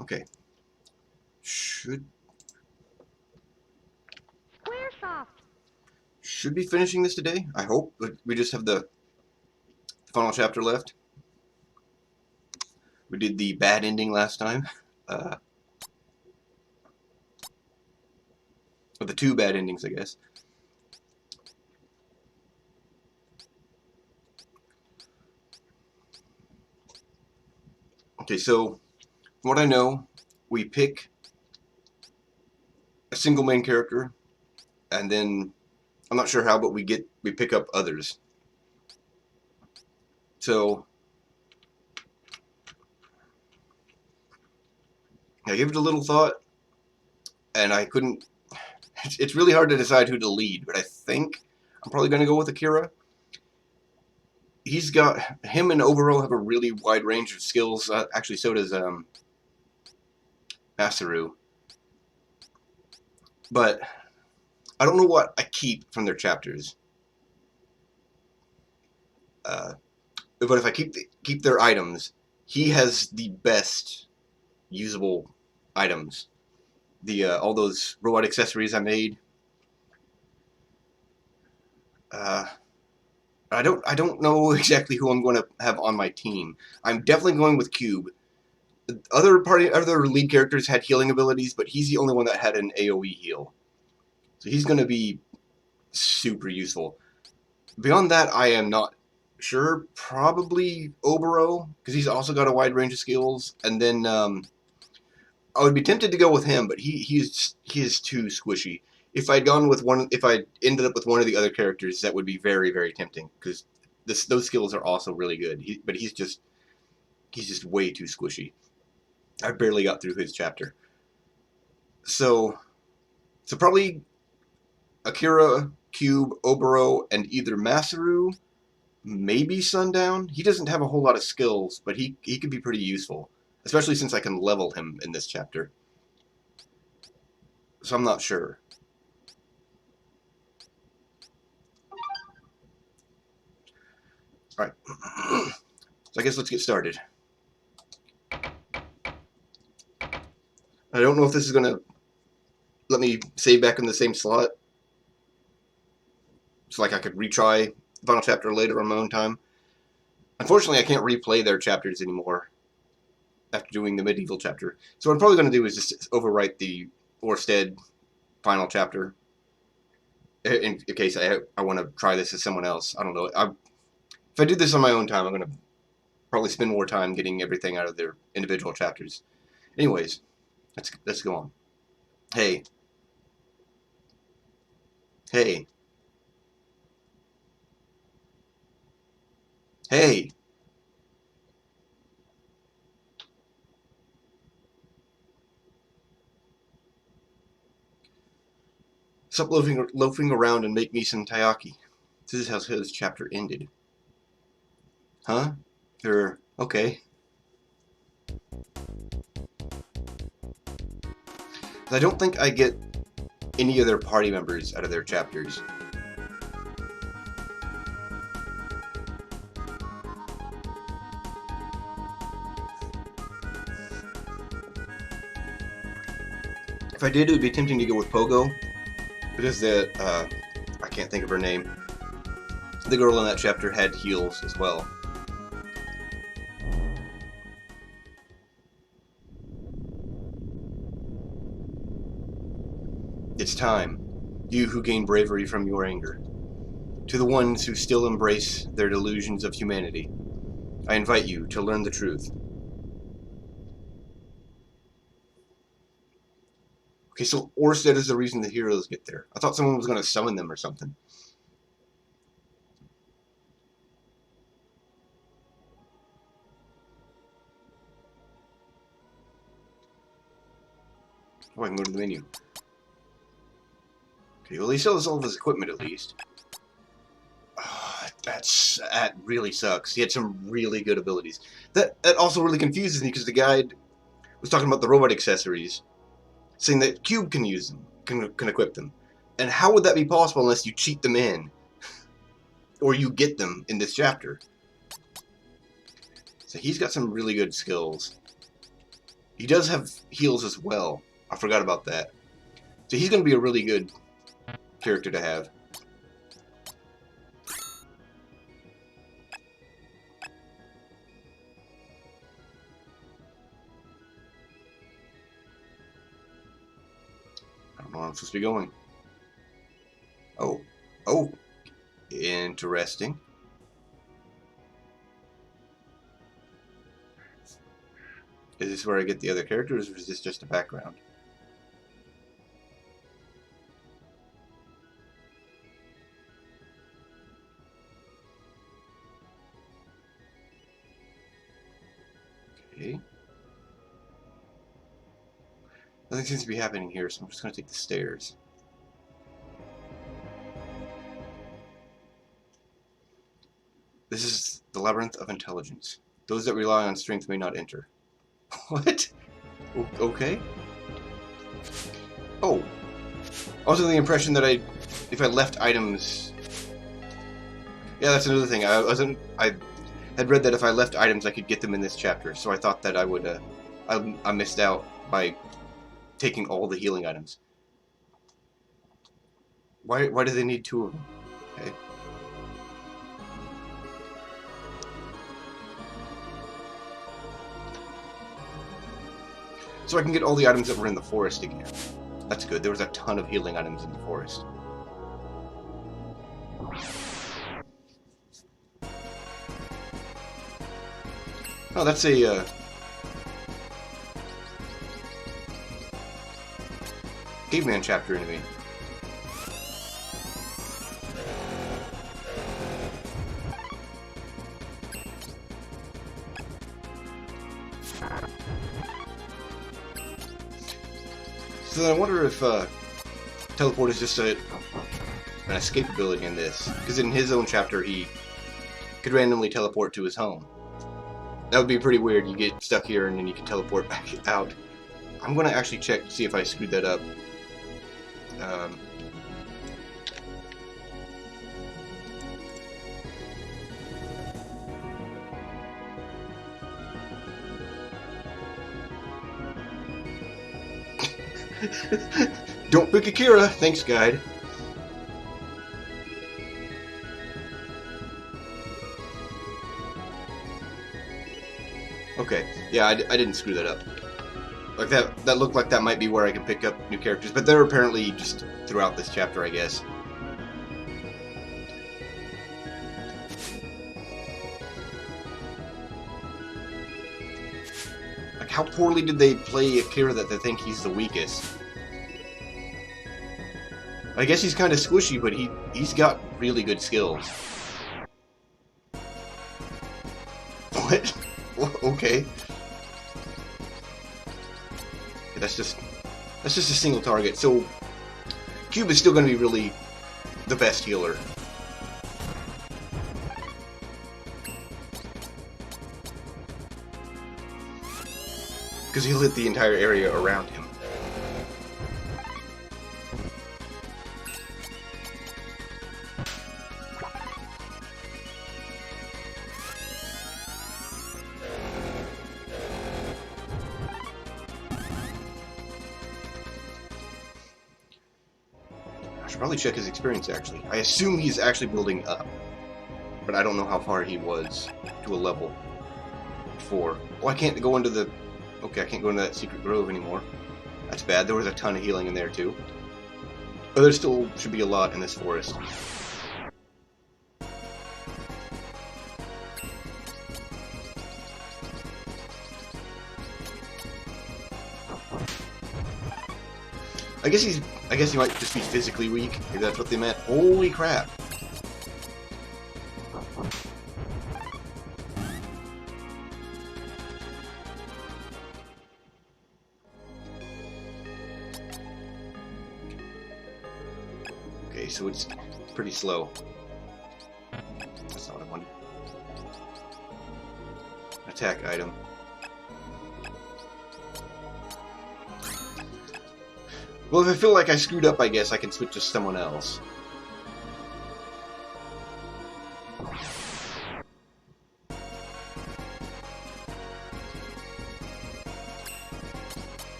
Okay. Should be finishing this today, I hope. But we just have the final chapter left. We did the bad ending last time. Or the two bad endings, I guess. Okay, so from what I know, we pick a single main character, and then I'm not sure how, but we pick up others. So I gave it a little thought, and I couldn't. It's really hard to decide who to lead, but I think I'm probably going to go with Akira. Him and Oboro have a really wide range of skills. Actually, so does Masaru. But I don't know what I keep from their chapters. But if I keep their items, he has the best usable items. The all those robot accessories I made. I don't know exactly who I'm going to have on my team. I'm definitely going with Cube. Other lead characters had healing abilities, but he's the only one that had an AoE heal. So he's going to be super useful. Beyond that, I am not sure. Probably Oboro, because he's also got a wide range of skills. And then I would be tempted to go with him, but he is too squishy. If I ended up with one of the other characters, that would be very, very tempting, because those skills are also really good. But he's just way too squishy. I barely got through his chapter. So probably Akira, Cube, Oboro, and either Masaru, maybe Sundown. He doesn't have a whole lot of skills, but he could be pretty useful, especially since I can level him in this chapter. So I'm not sure. Alright. So I guess let's get started. I don't know if this is going to let me save back in the same slot. So like I could retry the final chapter later on my own time. Unfortunately, I can't replay their chapters anymore after doing the medieval chapter. So what I'm probably going to do is just overwrite the Orsted final chapter in case I want to try this as someone else. I don't know. If I do this on my own time, I'm going to probably spend more time getting everything out of their individual chapters. Anyways, let's go on. Hey. Hey. Hey. Stop loafing around and make me some taiyaki. This is how his chapter ended. Huh? Okay. I don't think I get any of their party members out of their chapters. If I did, it would be tempting to go with Pogo, because I can't think of her name. The girl in that chapter had heals as well. It's time, you who gain bravery from your anger. To the ones who still embrace their delusions of humanity, I invite you to learn the truth. Okay, so Orsted is the reason the heroes get there. I thought someone was going to summon them or something. Oh, I can go to the menu. Okay, well, he still has all of his equipment at least. Oh, that really sucks. He had some really good abilities. That also really confuses me because the guide was talking about the robot accessories, saying that Cube can use them, can equip them. And how would that be possible unless you cheat them in? Or you get them in this chapter? So he's got some really good skills. He does have heals as well. I forgot about that. So he's going to be a really good character to have. I don't know where I'm supposed to be going. Oh. Oh. Interesting. Is this where I get the other characters, or is this just a background? Okay. Nothing seems to be happening here, so I'm just going to take the stairs. This is the Labyrinth of Intelligence. Those that rely on strength may not enter. What? Okay. Oh. I was under the impression that if I left items... Yeah, that's another thing. I had read that if I left items, I could get them in this chapter, so I thought that I would, I missed out by taking all the healing items. Why do they need 2 of them? Okay. So I can get all the items that were in the forest again. That's good. There was a ton of healing items in the forest. Oh, that's a caveman chapter enemy. So then I wonder if teleport is just an escape ability in this, because in his own chapter he could randomly teleport to his home. That would be pretty weird. You get stuck here and then you can teleport back out. I'm going to actually check to see if I screwed that up. Don't pick Akira. Thanks, guide. Okay, yeah, I didn't screw that up. Like that looked like that might be where I can pick up new characters, but they're apparently just throughout this chapter, I guess. Like, how poorly did they play Akira that they think he's the weakest? I guess he's kind of squishy, but he's got really good skills. What? Okay. That's just a single target. So Cube is still going to be really the best healer. Because he'll hit the entire area around him. I should probably check his experience, actually. I assume he's actually building up. But I don't know how far he was to a level 4. Oh, I can't go into the... Okay, I can't go into that secret grove anymore. That's bad. There was a ton of healing in there, too. But there still should be a lot in this forest. I guess he might just be physically weak. Maybe that's what they meant. Holy crap. Okay, so it's pretty slow. That's not what I wanted. Attack item. Well, if I feel like I screwed up, I guess I can switch to someone else.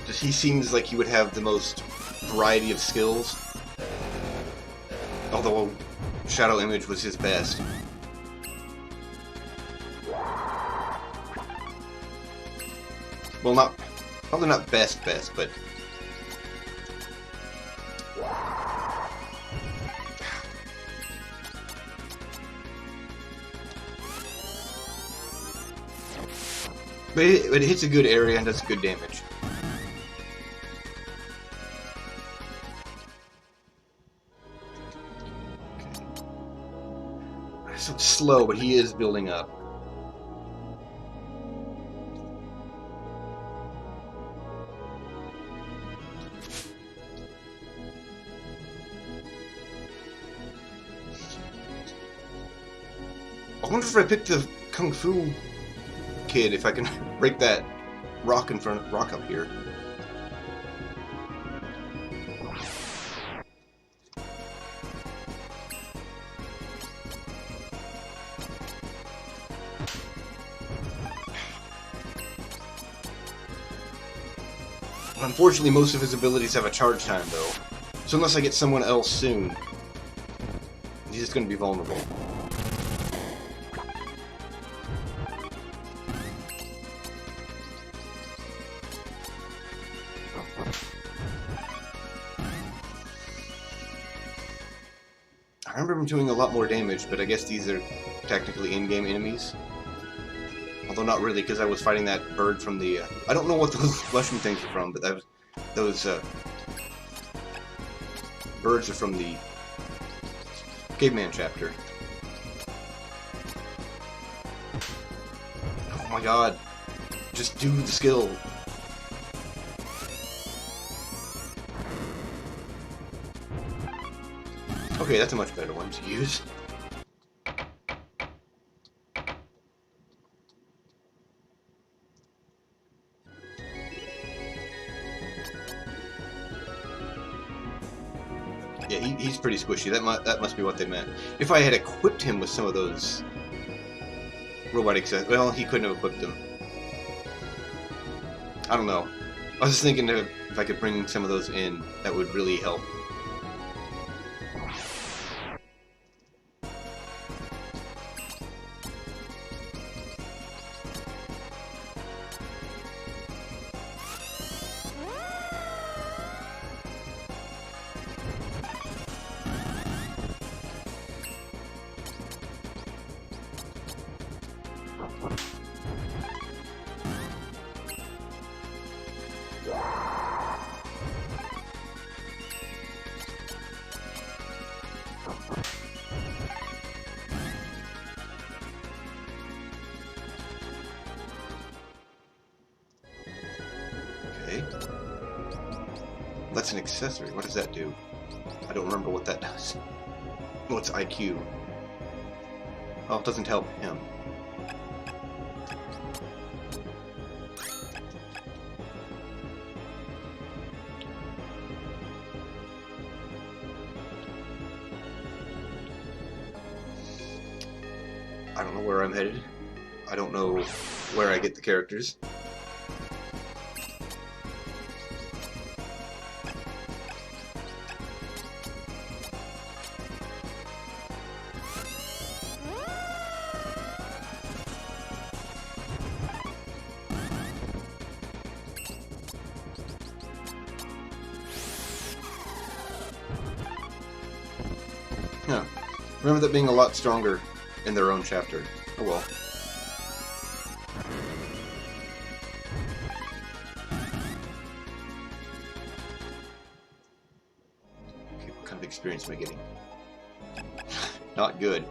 Just he seems like he would have the most variety of skills. Although Shadow Image was his best. Well, probably not best, but it hits a good area and does good damage. Okay. So it's slow, but he is building up. I wonder if I picked the Kung Fu kid, if I can break that rock up here. Unfortunately, most of his abilities have a charge time, though. So unless I get someone else soon, he's just going to be vulnerable. I remember him doing a lot more damage, but I guess these are technically in-game enemies. Although not really, because I was fighting that bird from the... I don't know what those mushroom things are from, but those birds are from the Caveman chapter. Oh my god. Just do the skill. Okay, that's a much better one to use. Yeah, he's pretty squishy. That must be what they meant. If I had equipped him with some of those robotic sets, well, he couldn't have equipped them. I don't know. I was just thinking if I could bring some of those in, that would really help. Okay. That's an accessory. What does that do? I don't remember what that does. Oh, it's IQ. Oh, it doesn't help him. I don't know where I'm headed. I don't know where I get the characters. Huh. Remember that being a lot stronger in their own chapter. Oh well. Okay, what kind of experience am I getting? Not good.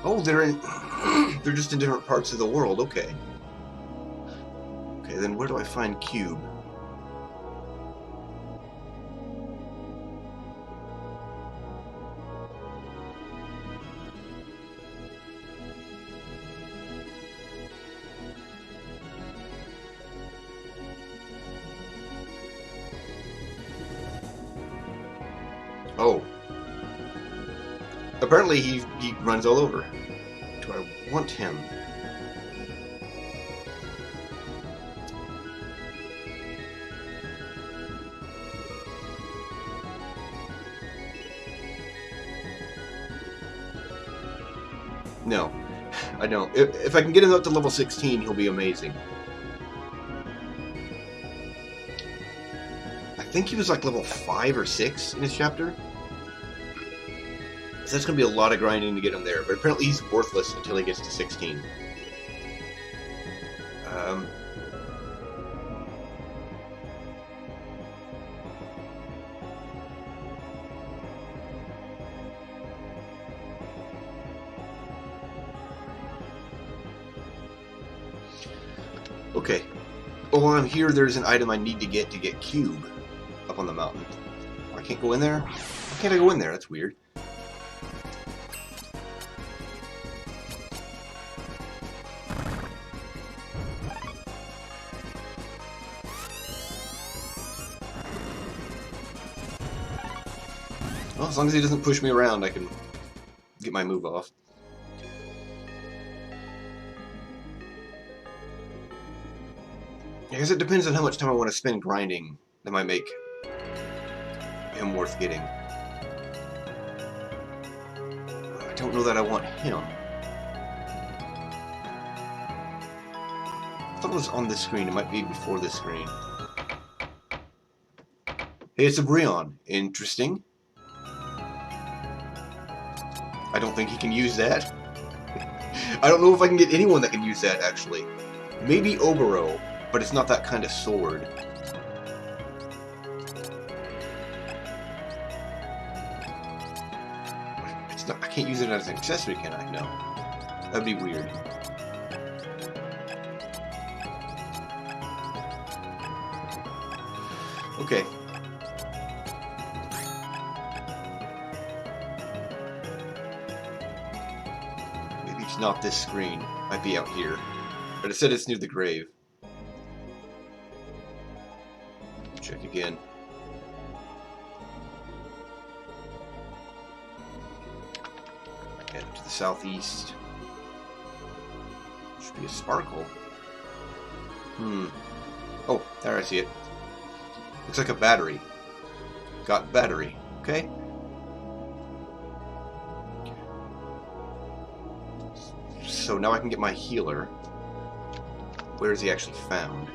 Oh, they're just in different parts of the world. Okay. Okay, then where do I find Cube? Apparently he runs all over. Do I want him? No, I don't. If I can get him up to level 16, he'll be amazing. I think he was like level 5 or 6 in his chapter. So that's going to be a lot of grinding to get him there, but apparently he's worthless until he gets to 16. Okay. Well, while I'm here, there's an item I need to get Cube up on the mountain. I can't go in there? Why can't I go in there? That's weird. Well, as long as he doesn't push me around, I can get my move off. I guess it depends on how much time I want to spend grinding that might make him worth getting. I don't know that I want him. I thought it was on this screen. It might be before this screen. Hey, it's a Breon. Interesting. I don't think he can use that. I don't know if I can get anyone that can use that, actually. Maybe Obero, but it's not that kind of sword. It's not, I can't use it as an accessory, can I? No. That'd be weird. Okay. Maybe it's not this screen. Might be out here. But it said it's near the grave. Check again. And to the southeast. Should be a sparkle. Oh, there I see it. Looks like a battery. Got battery. Okay. So now I can get my healer. Where is he actually found?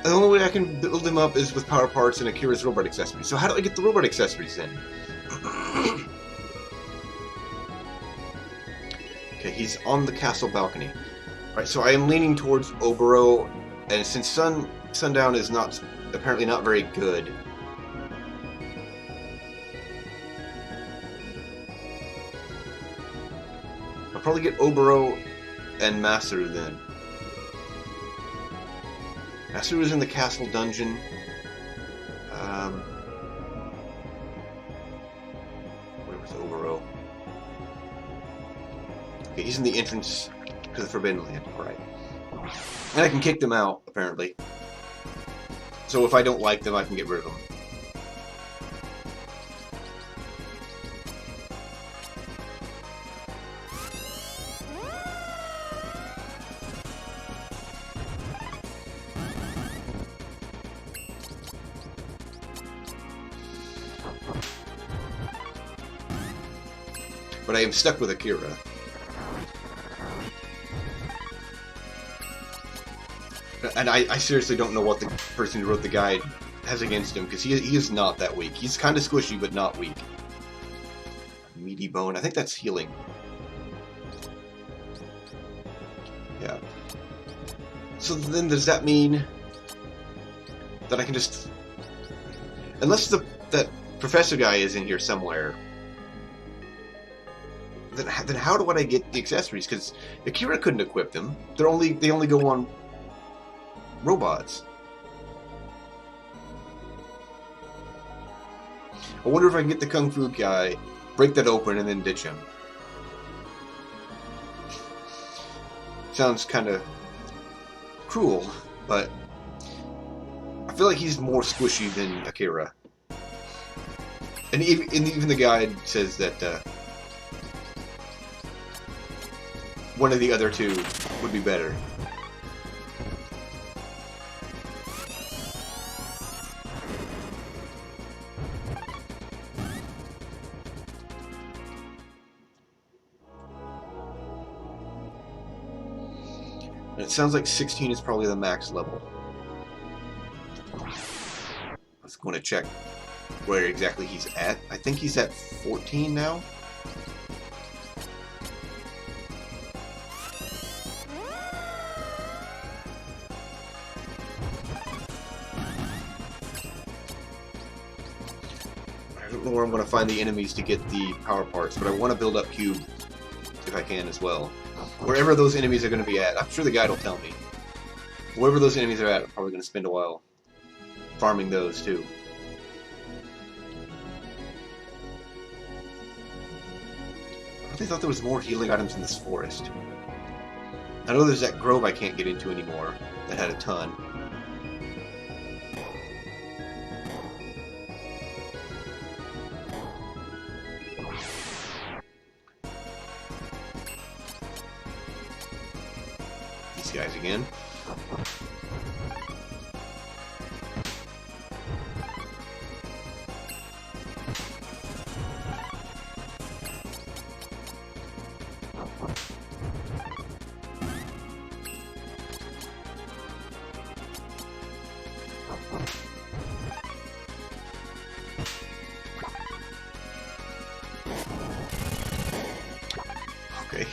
The only way I can build him up is with power parts and Akira's robot accessories. So how do I get the robot accessories then? Okay, he's on the castle balcony. Alright, so I am leaning towards Obero, and since sundown is apparently not very good. I'll probably get Obero and Masaru then. Masaru is in the castle dungeon. Where was Obero? Okay, he's in the entrance to the Forbidden Land. Alright. And I can kick them out, apparently. So if I don't like them, I can get rid of them. But I am stuck with Akira. And I seriously don't know what the person who wrote the guide has against him, because he is not that weak. He's kind of squishy, but not weak. Meaty bone. I think that's healing. Yeah. So then does that mean that I can just... Unless that professor guy is in here somewhere... Then how do I get the accessories? Because Akira couldn't equip them. They only go on robots. I wonder if I can get the Kung Fu guy, break that open, and then ditch him. Sounds kind of cruel, but I feel like he's more squishy than Akira. And even the guide says that one of the other two would be better. And it sounds like 16 is probably the max level. I was going to check where exactly he's at. I think he's at 14 now. I don't know where I'm going to find the enemies to get the power parts, but I want to build up Cube if I can as well. Wherever those enemies are going to be at, I'm sure the guide will tell me. Wherever those enemies are at, I'm probably going to spend a while farming those too. I really thought there was more healing items in this forest. I know there's that grove I can't get into anymore that had a ton. These guys again. Okay.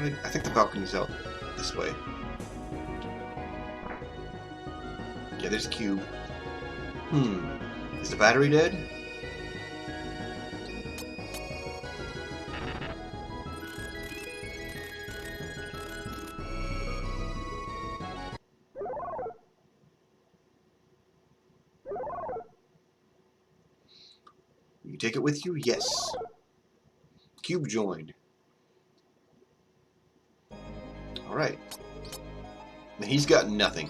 I think the balcony's out this way. Yeah, there's Cube. Is the battery dead? You take it with you? Yes. Cube joined. Alright. And he's got nothing.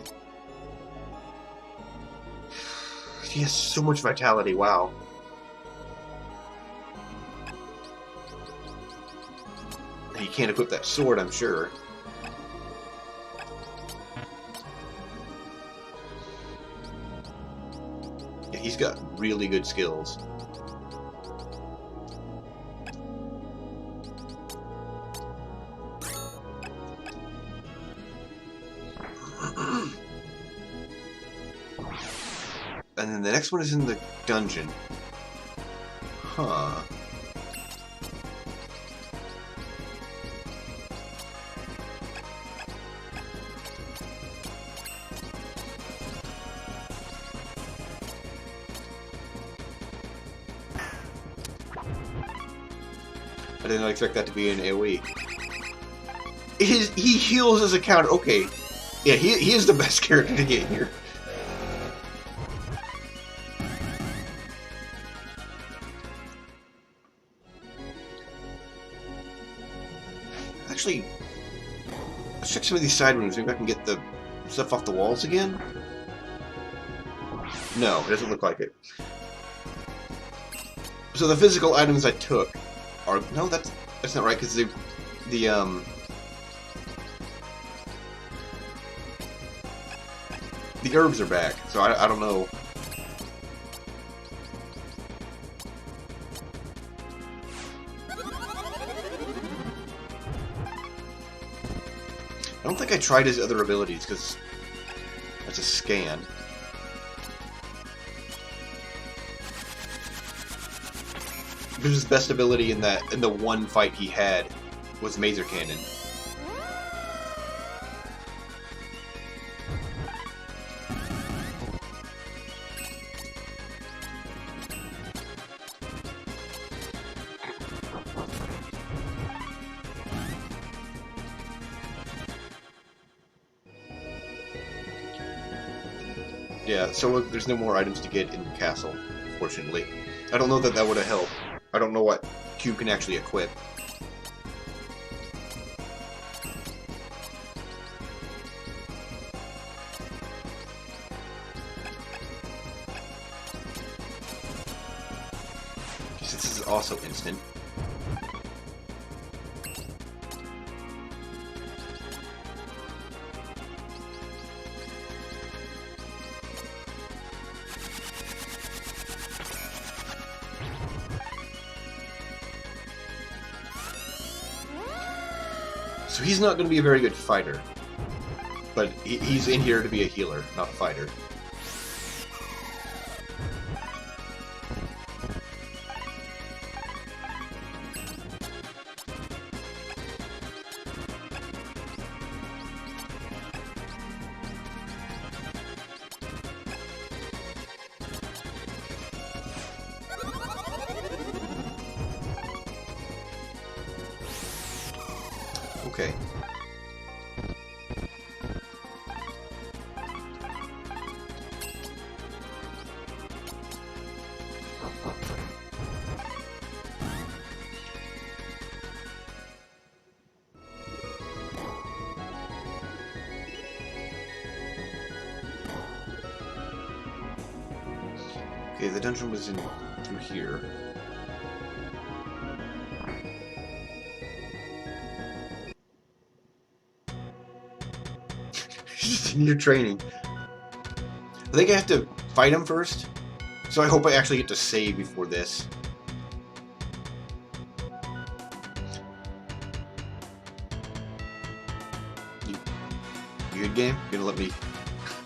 He has so much vitality, wow. He can't equip that sword, I'm sure. Yeah, he's got really good skills. And then the next one is in the dungeon. Huh. I did not expect that to be an AoE. He heals as a counter. Okay. Yeah, he is the best character to get here. Actually, let's check some of these side rooms. Maybe I can get the stuff off the walls again? No, it doesn't look like it. So the physical items I took are... No, that's not right, because the herbs are back, so I don't know. I don't think I tried his other abilities, because that's a scan. His best ability in the one fight he had was Maser Cannon. Yeah, so there's no more items to get in the castle, fortunately. I don't know that that would have helped. I don't know what Cube can actually equip. This is also instant. So he's not going to be a very good fighter, but he's in here to be a healer, not a fighter. Okay. Okay, the dungeon was in through here. You're training. I think I have to fight him first, so I hope I actually get to save before this. You good, game? You gonna let me...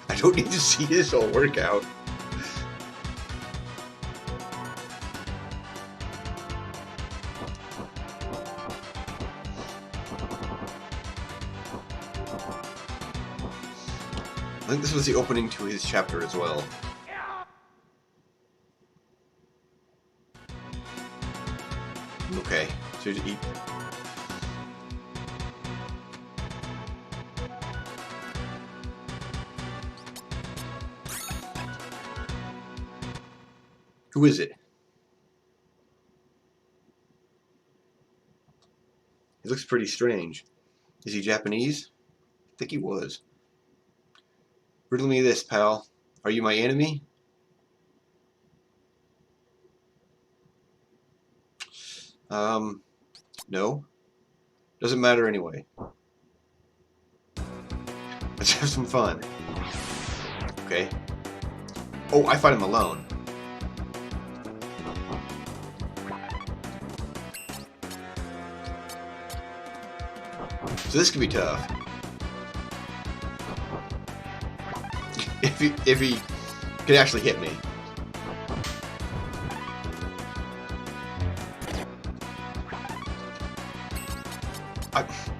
I don't need to see this whole workout. I think this was the opening to his chapter as well. Okay, so you eat. Who is it? He looks pretty strange. Is he Japanese? I think he was. Riddle me this, pal. Are you my enemy? No. Doesn't matter anyway. Let's have some fun. Okay. Oh, I fight him alone. So this could be tough. If he could actually hit me.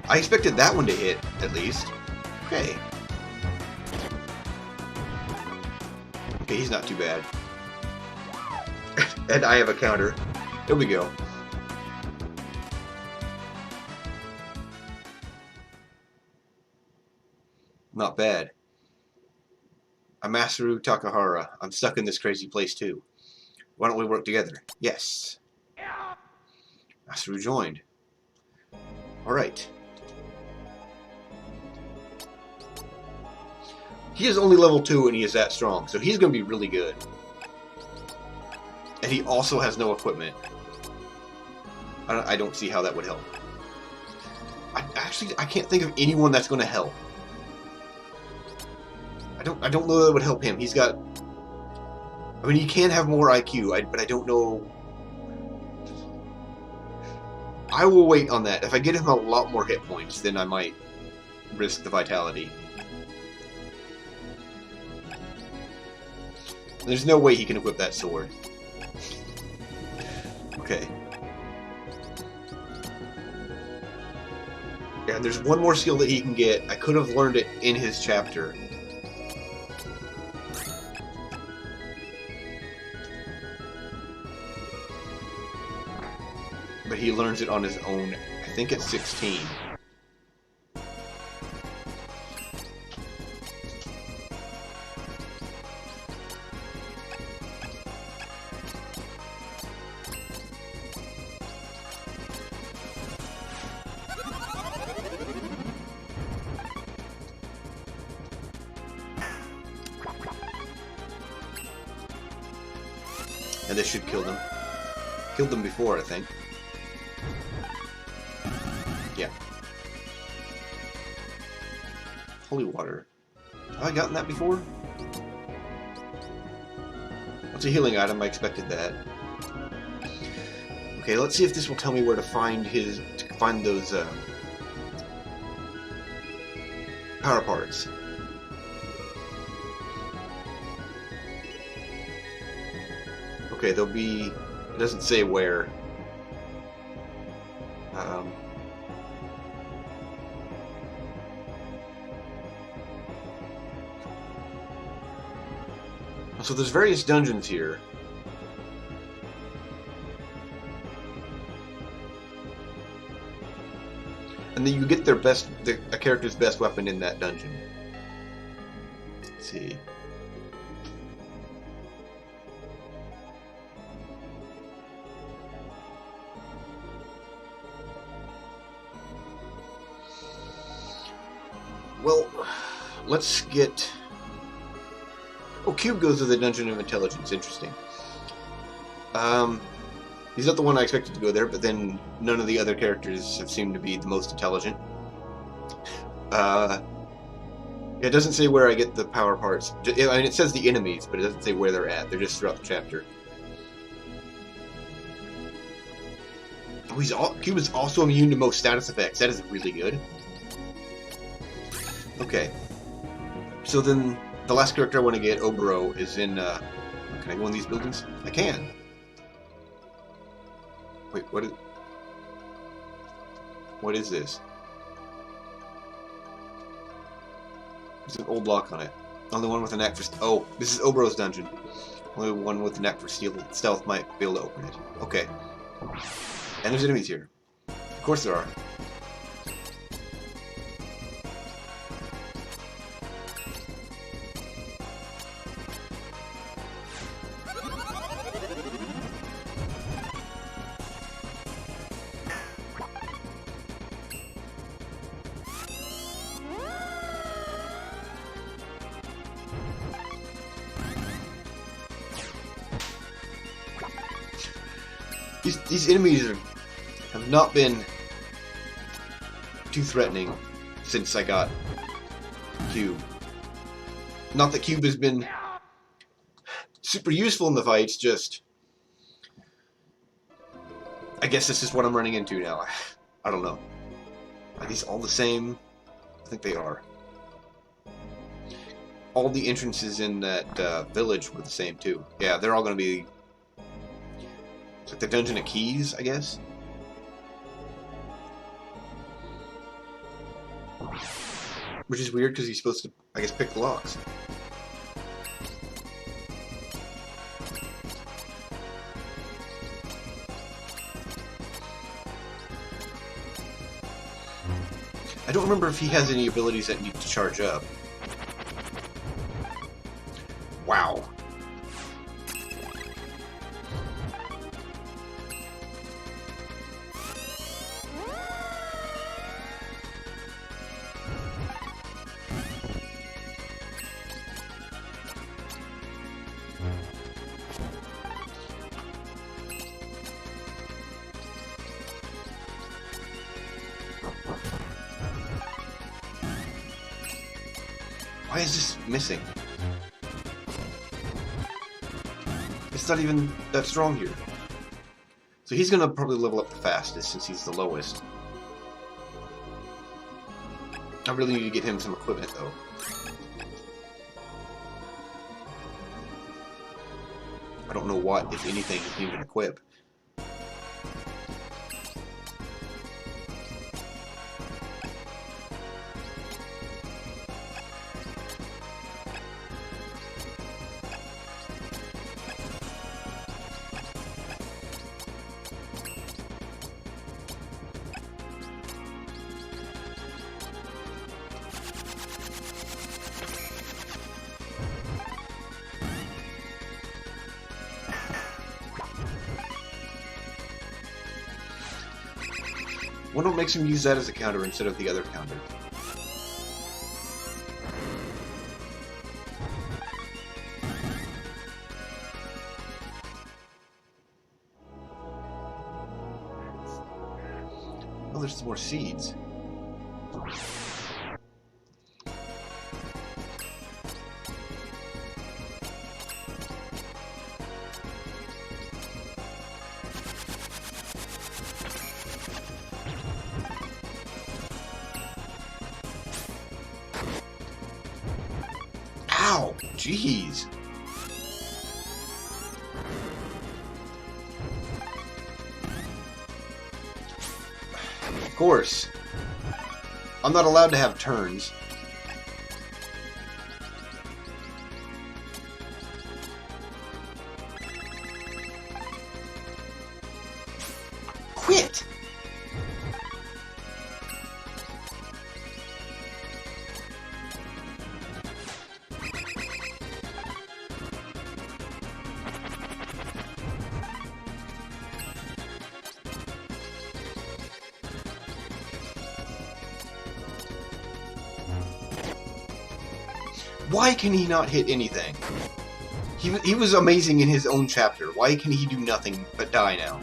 I expected that one to hit, at least. Okay. Okay, he's not too bad. And I have a counter. There we go. Not bad. I'm Masaru Takahara. I'm stuck in this crazy place too. Why don't we work together? Yes. Masaru joined. Alright. He is only level 2 and he is that strong, so he's going to be really good. And he also has no equipment. I don't see how that would help. I can't think of anyone that's going to help. I don't know that would help him. He's got... I mean, he can have more IQ, but I don't know... I will wait on that. If I get him a lot more hit points, then I might risk the vitality. There's no way he can equip that sword. Okay. Yeah, and there's one more skill that he can get. I could have learned it in his chapter. But he learns it on his own. I think it's 16. And this should kill them. Killed them before, I think. Yeah. Holy water. Have I gotten that before? That's a healing item, I expected that. Okay, let's see if this will tell me where to find those power parts. Okay, they'll be... It doesn't say where. So there's various dungeons here. And then you get their a character's best weapon in that dungeon. Let's see. Well, let's get... Oh, Cube goes to the Dungeon of Intelligence. Interesting. He's not the one I expected to go there, but then none of the other characters have seemed to be the most intelligent. It doesn't say where I get the power parts. I mean, it says the enemies, but it doesn't say where they're at. They're just throughout the chapter. Oh, Cube is also immune to most status effects. That is really good. Okay. So then, the last character I want to get, Oboro, is in... can I go in these buildings? I can. Wait, what is this? There's an old lock on it. Only one with a knack for... Oh, this is Oboro's dungeon. Only one with a knack for stealth might be able to open it. Okay. And there's enemies here. Of course there are. These enemies have not been too threatening since I got Cube. Not that Cube has been super useful in the fights, just... I guess this is what I'm running into now. I don't know. Are these all the same? I think they are. All the entrances in that village were the same too. Yeah, they're all going to be... It's like the Dungeon of Keys, I guess? Which is weird because he's supposed to, I guess, pick the locks. I don't remember if he has any abilities that need to charge up. Wow. Why is this missing? It's not even that strong here. So he's gonna probably level up the fastest since he's the lowest. I really need to get him some equipment though. I don't know what, if anything, he can equip. Wonder what makes him use that as a counter instead of the other counter. there's some more seeds. Ow! Jeez! Of course. I'm not allowed to have turns. Quit! Why can he not hit anything? He was amazing in his own chapter. Why can he do nothing but die now?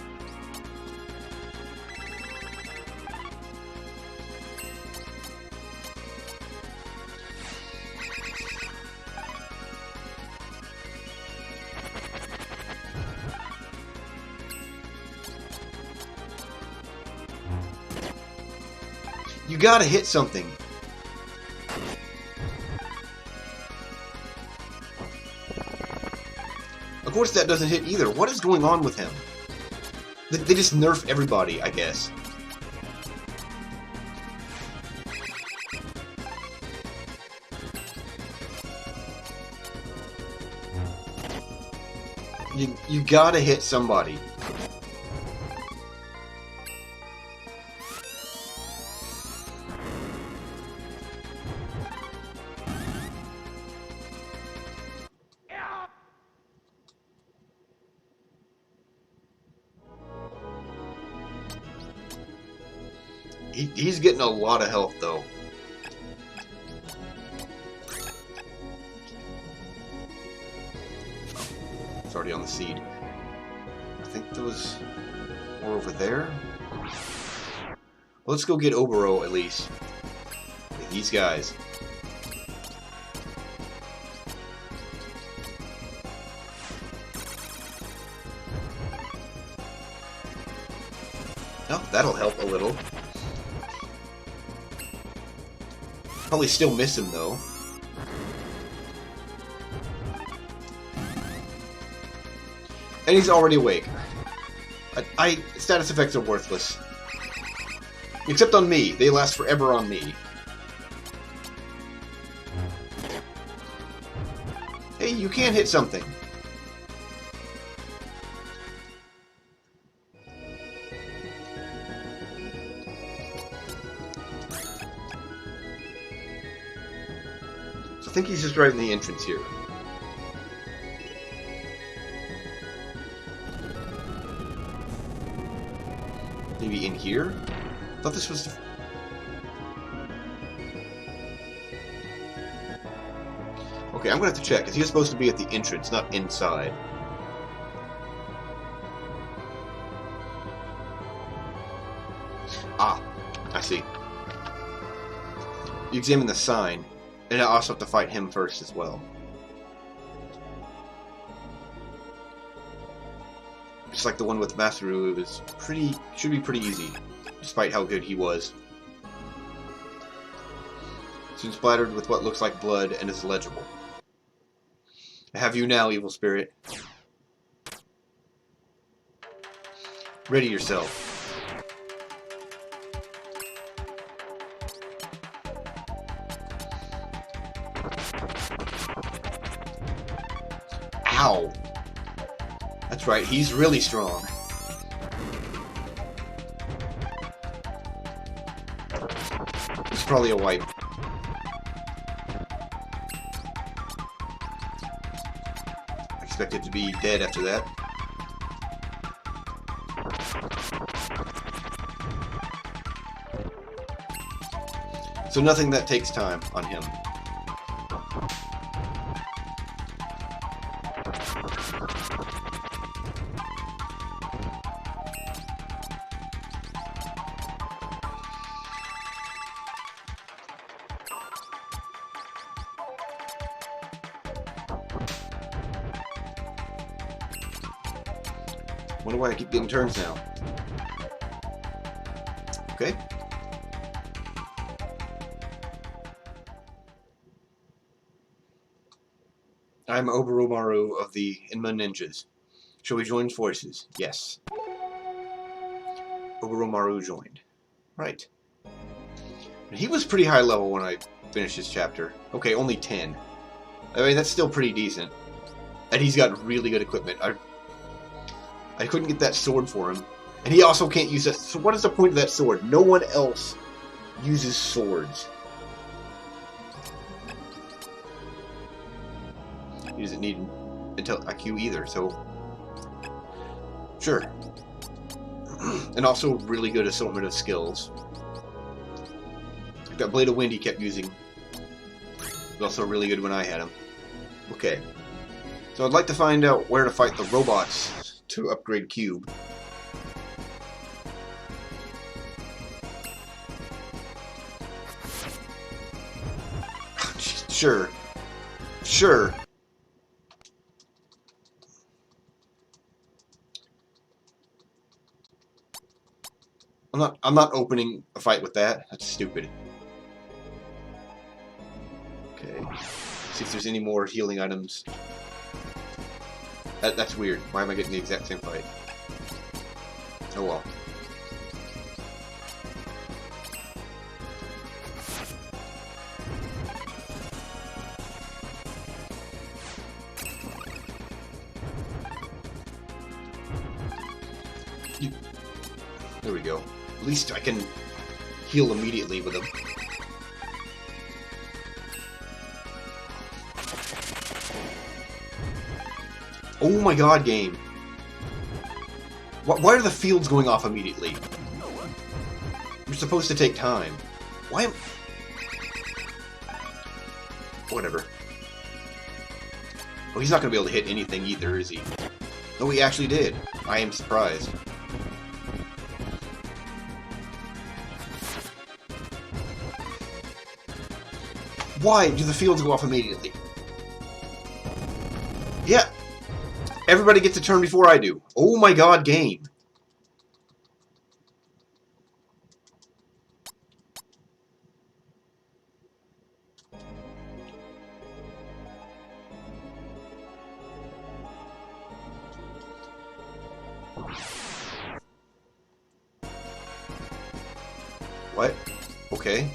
You gotta hit something. Of course that doesn't hit either. What is going on with him? They just nerf everybody, I guess. You gotta hit somebody. He's getting a lot of health, though. Oh, it's already on the seed. I think there was more over there. Well, let's go get Obero, at least. Okay, these guys. Oh, that'll help a little. Probably still miss him, though. And he's already awake. Status effects are worthless. Except on me. They last forever on me. Hey, you can hit something. I think he's just right in the entrance here. Maybe in here? I thought this was... Okay, I'm gonna have to check, because he was supposed to be at the entrance, not inside. Ah, I see. You examine the sign. And I also have to fight him first as well. Just like the one with Masaru, it was should be pretty easy, despite how good he was. Soon splattered with what looks like blood and is legible. I have you now, evil spirit. Ready yourself. Ow! That's right, he's really strong. It's probably a wipe. I expect it to be dead after that. So nothing that takes time on him. Wonder why I keep getting turns now. Okay. I'm Oboromaru of the Inma Ninjas. Shall we join forces? Yes. Oboromaru joined. Right. He was pretty high level when I finished this chapter. Okay, only 10. I mean, that's still pretty decent. And he's got really good equipment. I couldn't get that sword for him. And he also can't use that. So what is the point of that sword? No one else uses swords. He doesn't need IQ either, so... Sure. And also really good assortment of skills. That Blade of Wind he kept using. Was also really good when I had him. Okay. So I'd like to find out where to fight the robots to upgrade Cube. Sure. Sure. I'm not opening a fight with that. That's stupid. Okay. See if there's any more healing items. That's weird. Why am I getting the exact same fight? Oh well. There we go. At least I can heal immediately with him. Oh my god, game. Why are the fields going off immediately? You're supposed to take time. Why am... Whatever. Oh, he's not going to be able to hit anything either, is he? Oh, he actually did. I am surprised. Why do the fields go off immediately? Yeah. Everybody gets a turn before I do. Oh my god, game. What? Okay.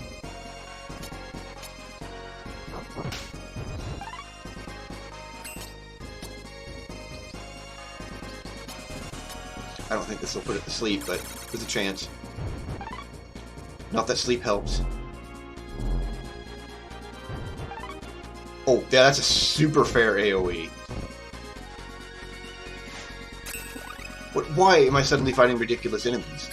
I don't think this will put it to sleep, but there's a chance. Not that sleep helps. Oh, yeah, that's a super fair AoE. Why am I suddenly fighting ridiculous enemies?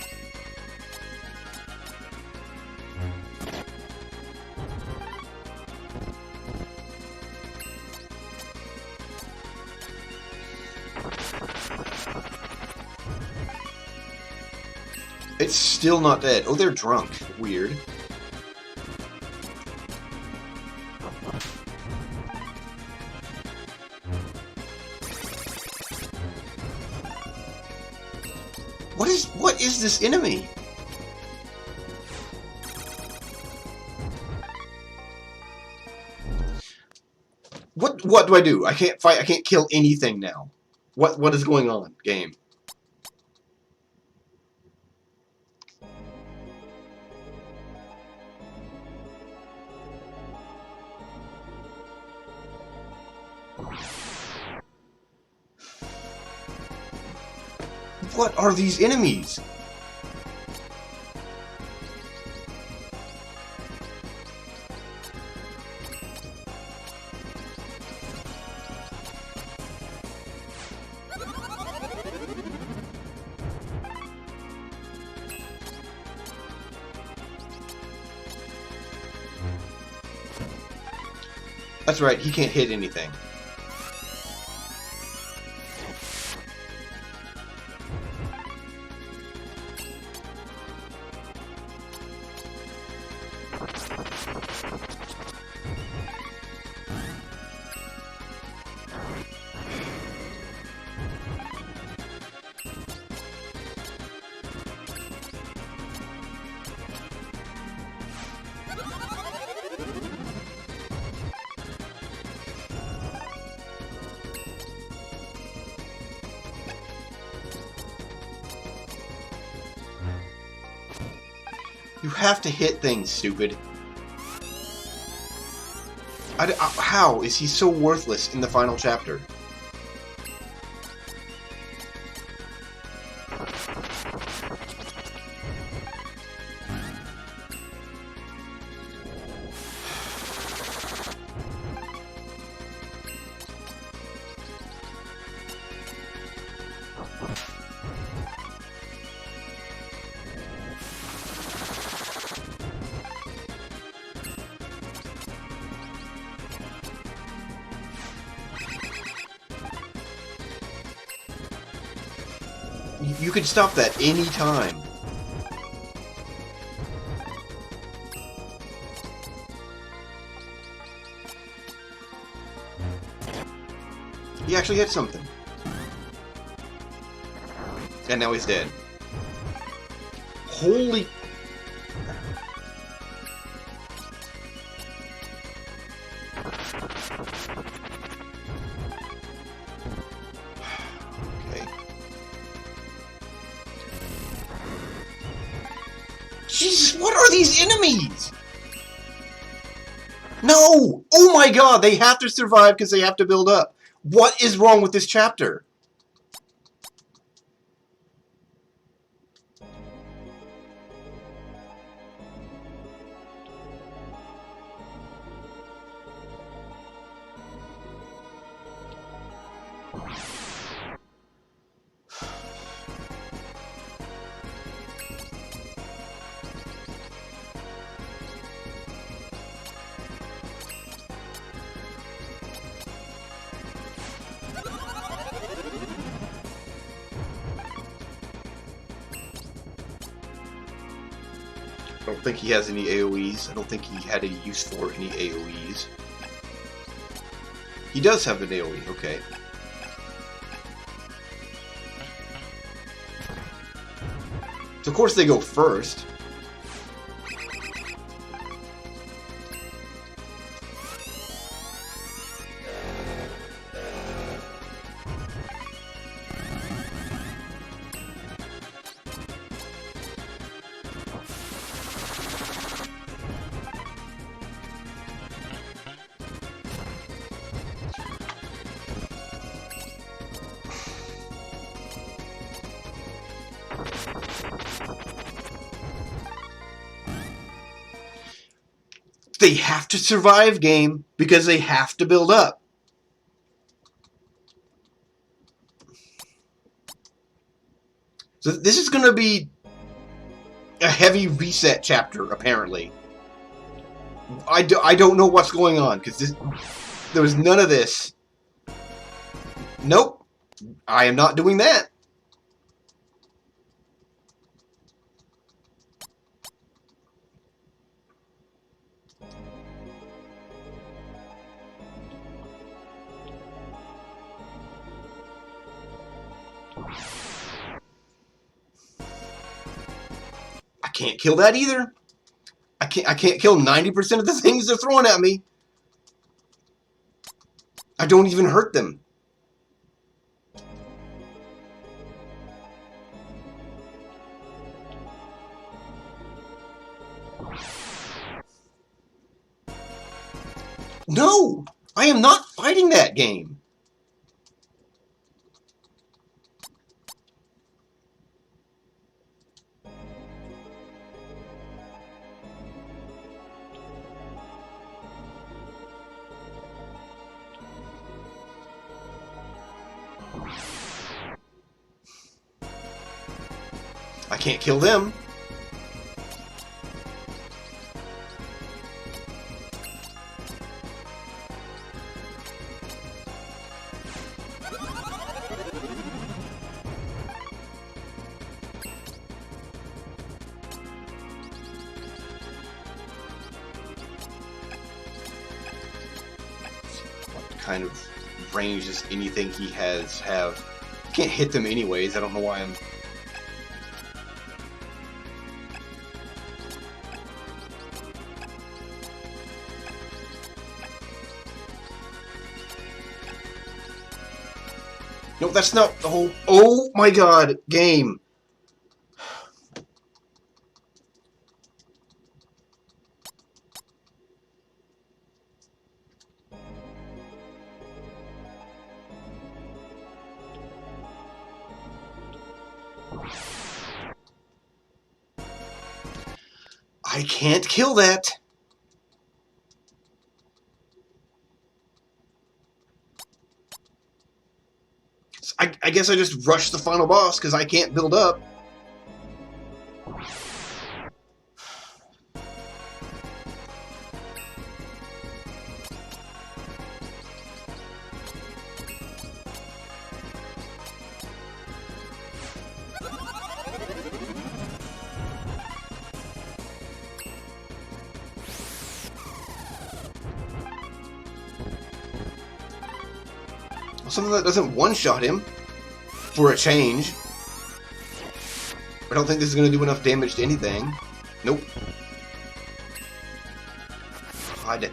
It's still not dead. Oh, they're drunk. Weird. What is this enemy? What do I do? I can't fight. I can't kill anything now. What is going on, game? What are these enemies? That's right, he can't hit anything. You have to hit things, stupid. How is he so worthless in the final chapter? You could stop that any time. He actually hit something. And now he's dead. Holy... Jesus, what are these enemies? No! Oh my god, they have to survive because they have to build up. What is wrong with this chapter? I don't think he has any AoEs. I don't think he had any use for any AoEs. He does have an AoE, okay. So of course they go first. They have to survive, game, because they have to build up. So this is going to be a heavy reset chapter, apparently. I don't know what's going on, because there was none of this. Nope. I am not doing that. I can't kill that either. I can't kill 90% of the things they're throwing at me. I don't even hurt them. No! I am not fighting that game. I can't kill them. What kind of range does anything he has have? I can't hit them anyways. I don't know why I'm... No, that's not the whole... Oh my god, game. I can't kill that. I guess I just rush the final boss because I can't build up. Something that doesn't one-shot him, for a change. I don't think this is going to do enough damage to anything. Nope. I did.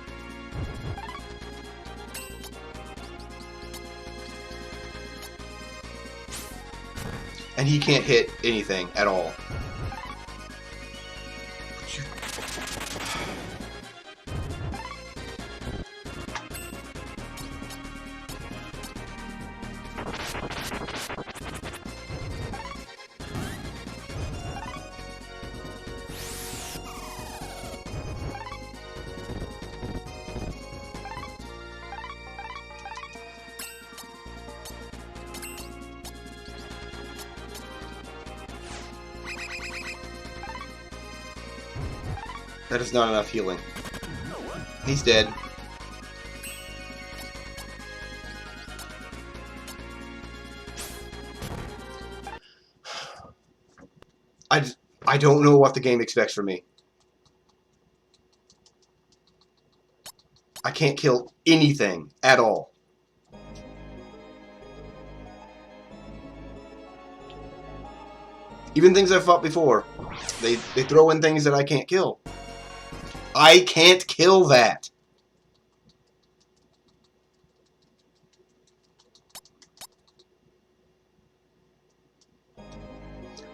And he can't hit anything at all. That is not enough healing. He's dead. I don't know what the game expects from me. I can't kill anything at all. Even things I've fought before, they throw in things that I can't kill. I can't kill that.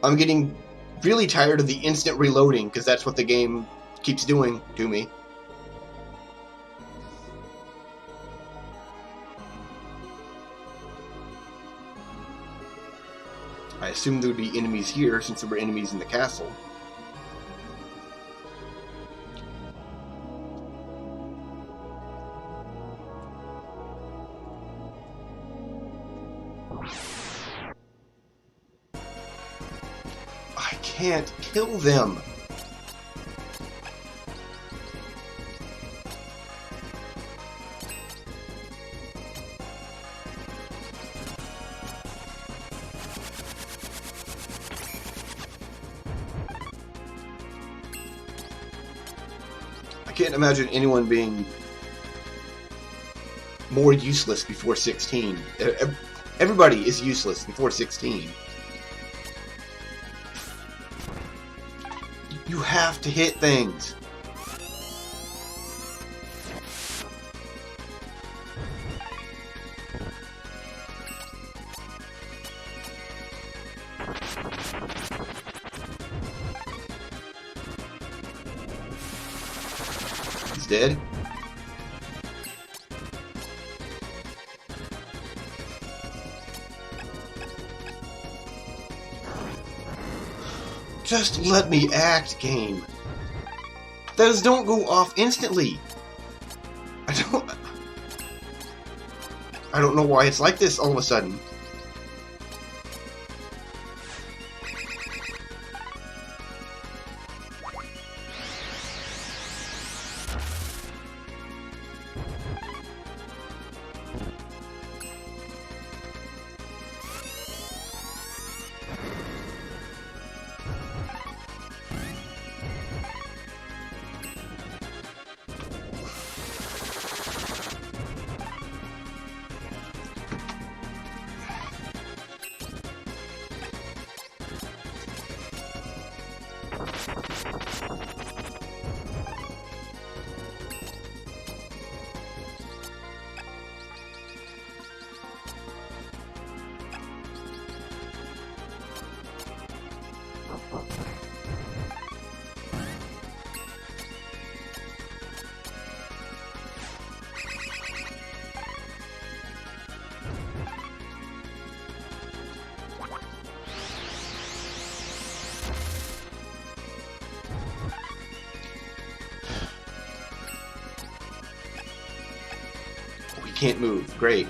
I'm getting really tired of the instant reloading because that's what the game keeps doing to me. I assumed there would be enemies here since there were enemies in the castle. I can't kill them. I can't imagine anyone being more useless before 16. Everybody is useless before 16. You have to hit things. He's dead. Just let me act, game. Those don't go off instantly. I don't know why it's like this all of a sudden. can't move. Great.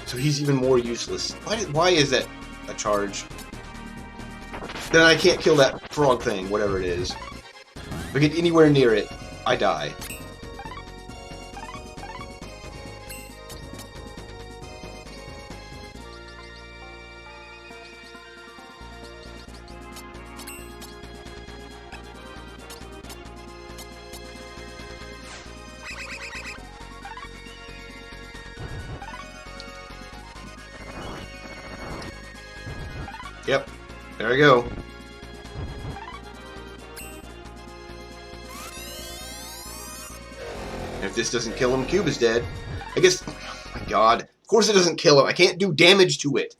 So he's even more useless. Why is that a charge? Then I can't kill that frog thing, whatever it is. If I get anywhere near it, I die. Yep, there I go. And if this doesn't kill him, Cube is dead. I guess, oh my god. Of course it doesn't kill him. I can't do damage to it.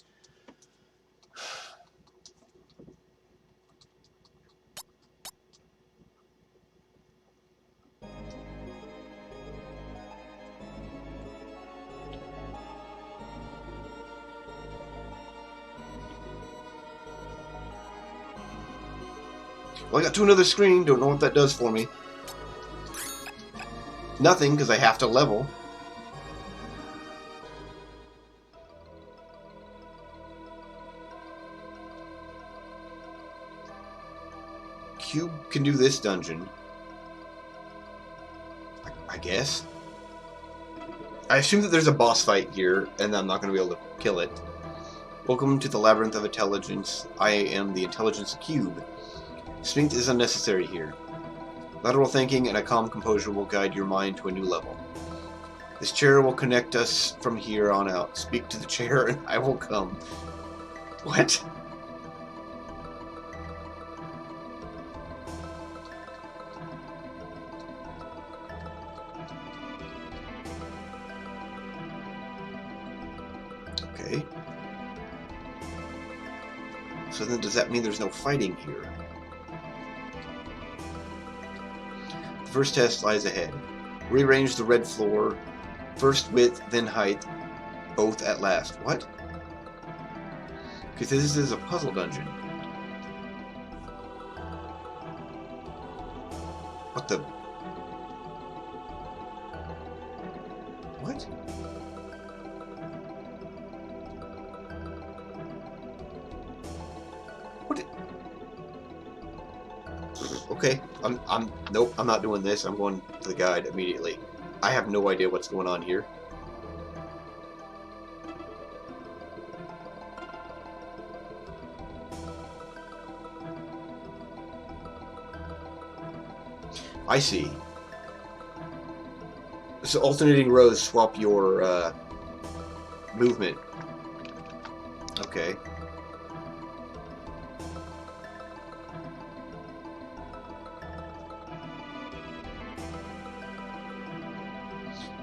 Well, I got to another screen. Don't know what that does for me. Nothing, because I have to level. Cube can do this dungeon. I guess. I assume that there's a boss fight here, and I'm not going to be able to kill it. Welcome to the Labyrinth of Intelligence. I am the Intelligence Cube. Strength is unnecessary here. Lateral thinking and a calm composure will guide your mind to a new level. This chair will connect us from here on out. Speak to the chair and I will come. What? Okay. So then does that mean there's no fighting here? The first test lies ahead. Rearrange the red floor. First width, then height. Both at last. What? Because this is a puzzle dungeon. What the? What? What? Okay, nope, I'm not doing this. I'm going to the guide immediately. I have no idea what's going on here. I see. So alternating rows swap your movement. Okay.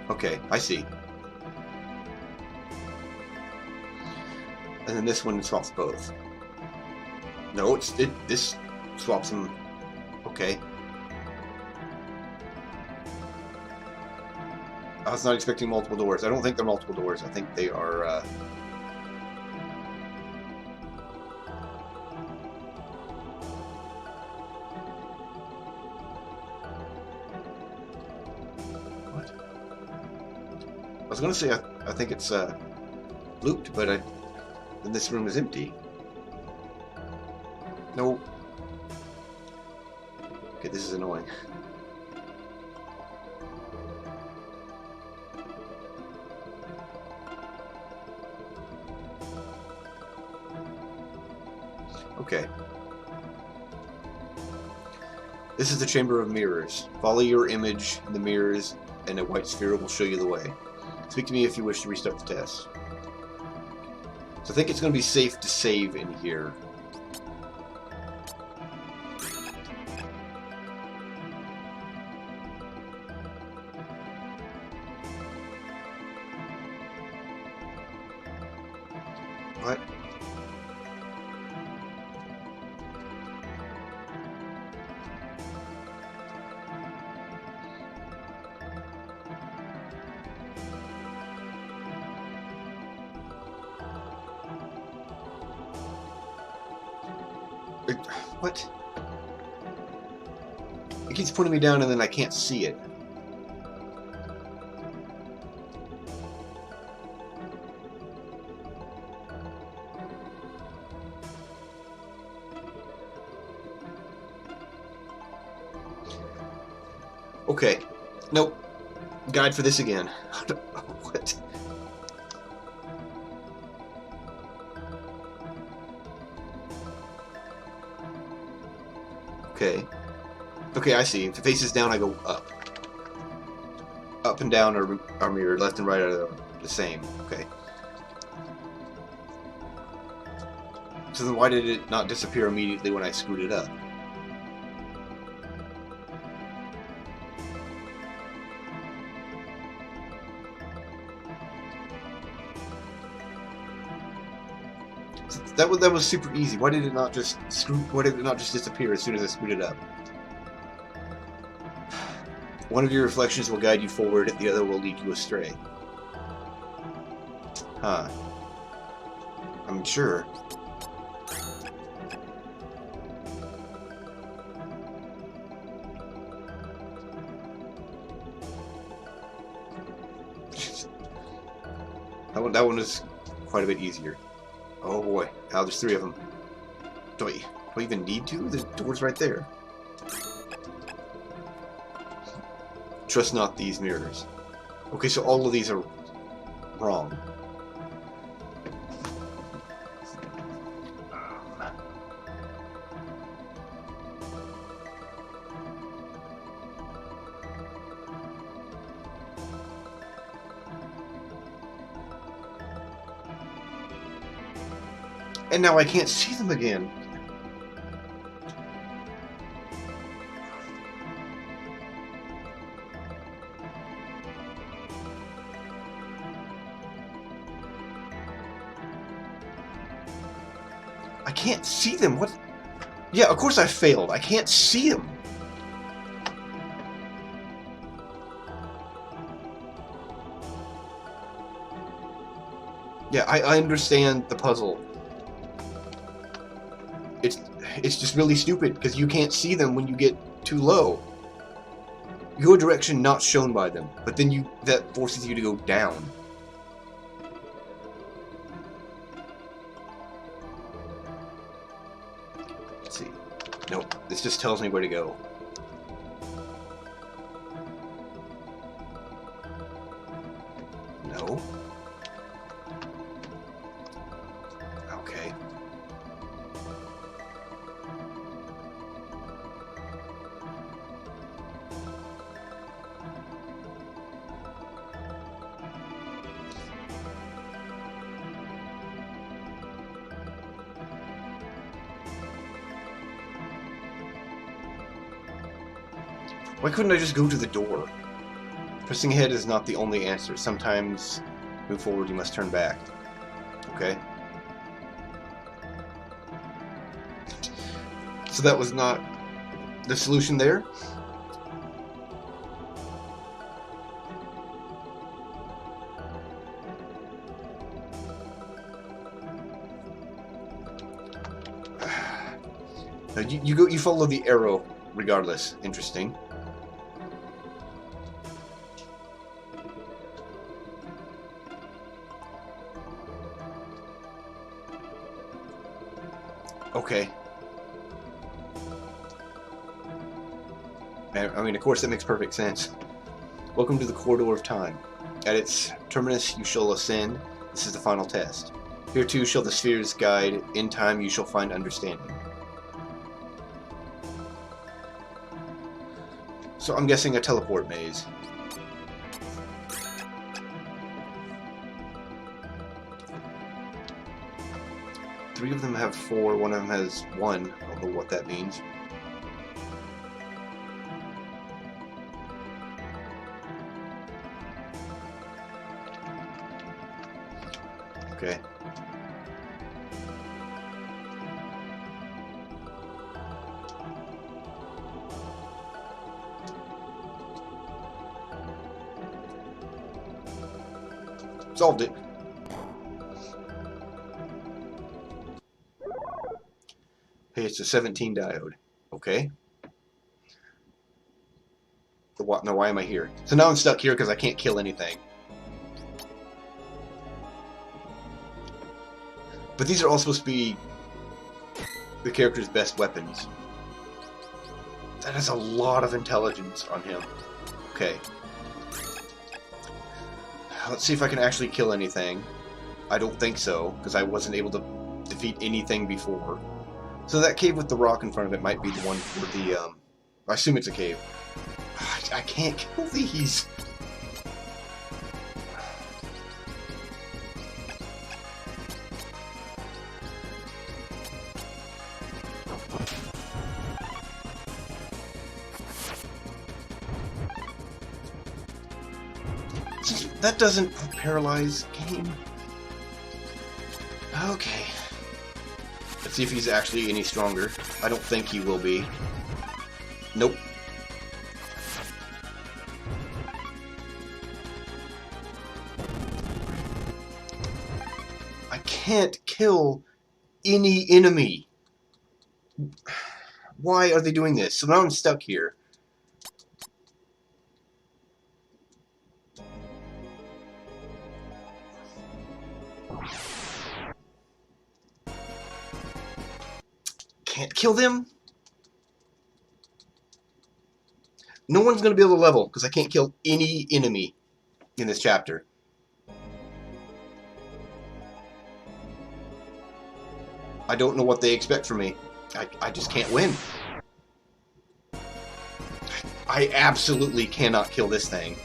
Okay, I see. And then this one swaps both. No, this swaps them. Okay. I was not expecting multiple doors. I don't think they're multiple doors. I think they are. What? I was going to say I think it's looped, but then this room is empty. No. Okay, this is annoying. Okay. This is the Chamber of Mirrors. Follow your image in the mirrors, and a white sphere will show you the way. Speak to me if you wish to restart the test. So I think it's going to be safe to save in here. What? What? It keeps putting me down and then I can't see it. Okay. Nope. Guide for this again. What? Okay. Okay, I see. If it faces down, I go up. Up and down are mirrored. Left and right are the same. Okay. So then why did it not disappear immediately when I screwed it up? That was super easy. Why did it not just disappear as soon as I screwed it up? One of your reflections will guide you forward, the other will lead you astray. Huh. I'm sure. That one is quite a bit easier. Oh boy. Now there's 3 of them. Do I even need to? The door's right there. Trust not these mirrors. Okay, so all of these are wrong. And now I can't see them again. I can't see them. What? Yeah, of course I failed. I can't see them. Yeah, I understand the puzzle. It's just really stupid because you can't see them when you get too low. You go a direction not shown by them, but then that forces you to go down. Let's see. Nope, this just tells me where to go. No. Okay. Why couldn't I just go to the door? Pressing ahead is not the only answer. Sometimes move forward, you must turn back. Okay. So that was not the solution there? No, you follow the arrow regardless. Interesting. Okay. I mean, of course, that makes perfect sense. Welcome to the corridor of time. At its terminus, you shall ascend. This is the final test. Here too shall the spheres guide. In time, you shall find understanding. So I'm guessing a teleport maze. Three of them have 4, one of them has 1. I don't know what that means. Okay. Solved it. Hey, it's a 17 diode. Okay. Now why am I here? So now I'm stuck here because I can't kill anything. But these are all supposed to be the character's best weapons. That is a lot of intelligence on him. Okay. Let's see if I can actually kill anything. I don't think so, because I wasn't able to defeat anything before. So that cave with the rock in front of it might be the one for the, I assume it's a cave. I can't kill these! That doesn't paralyze game. Okay. Let's see if he's actually any stronger. I don't think he will be. Nope. I can't kill any enemy. Why are they doing this? So now I'm stuck here. Can't kill them? No one's going to be able to level, because I can't kill any enemy in this chapter. I don't know what they expect from me. I just can't win. I absolutely cannot kill this thing.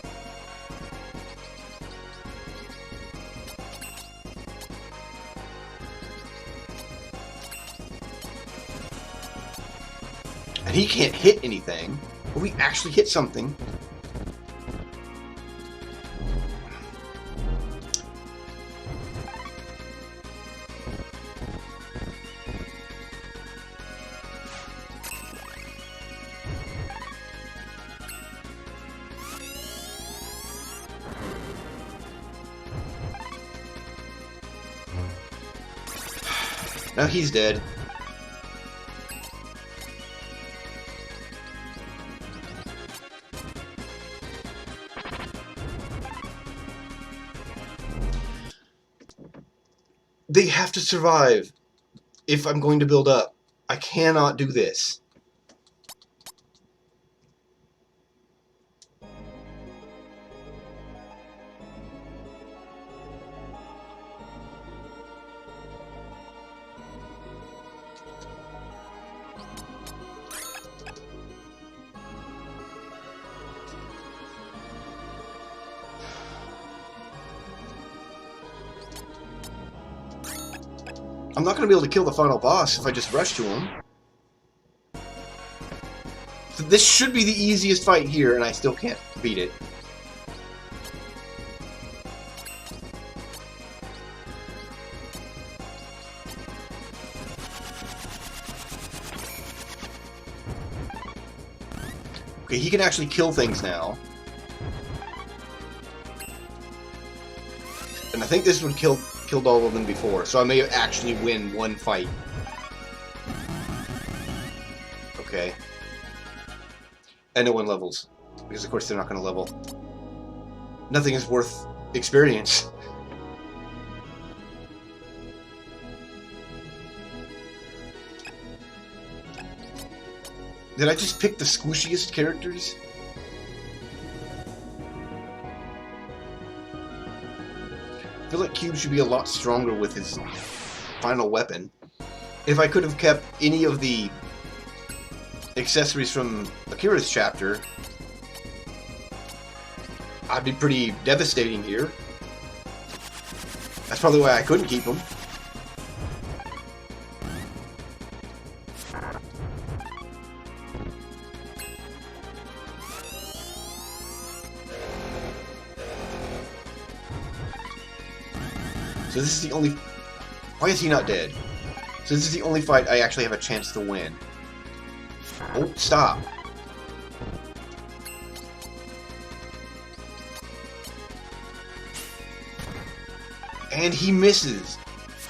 And he can't hit anything. But we actually hit something. Now he's dead. They have to survive if I'm going to build up. I cannot do this. I'm not going to be able to kill the final boss if I just rush to him. So this should be the easiest fight here, and I still can't beat it. Okay, he can actually kill things now. And I think this would killed all of them before, so I may actually win one fight. Okay. And no one levels. Because of course they're not going to level. Nothing is worth experience. Did I just pick the squishiest characters? I feel like Cube should be a lot stronger with his final weapon. If I could have kept any of the accessories from Akira's chapter, I'd be pretty devastating here. That's probably why I couldn't keep them. So this is the only... Why is he not dead? So this is the only fight I actually have a chance to win. Oh, stop. And he misses.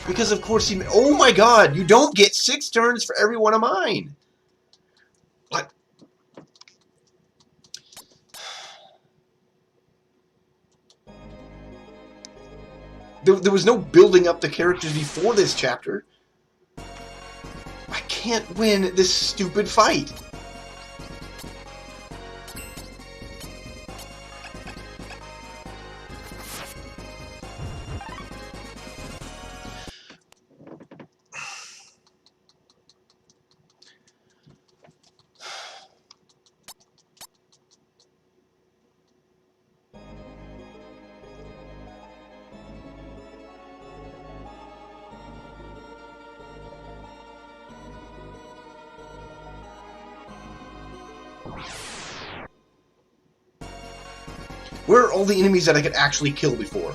Because of course he... Oh my god! You don't get 6 turns for every one of mine! What? There was no building up the characters before this chapter. I can't win this stupid fight. Where are all the enemies that I could actually kill before?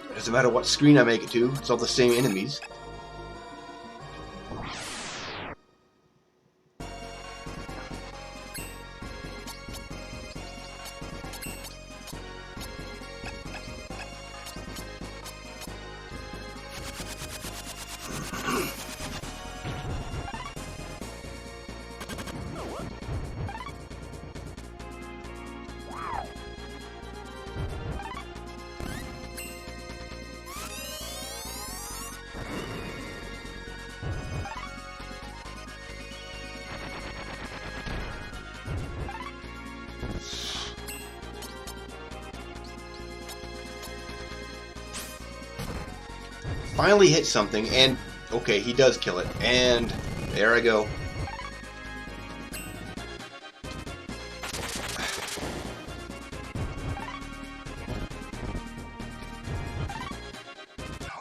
It doesn't matter what screen I make it to, it's all the same enemies. Finally hit something, and okay, he does kill it, and there I go.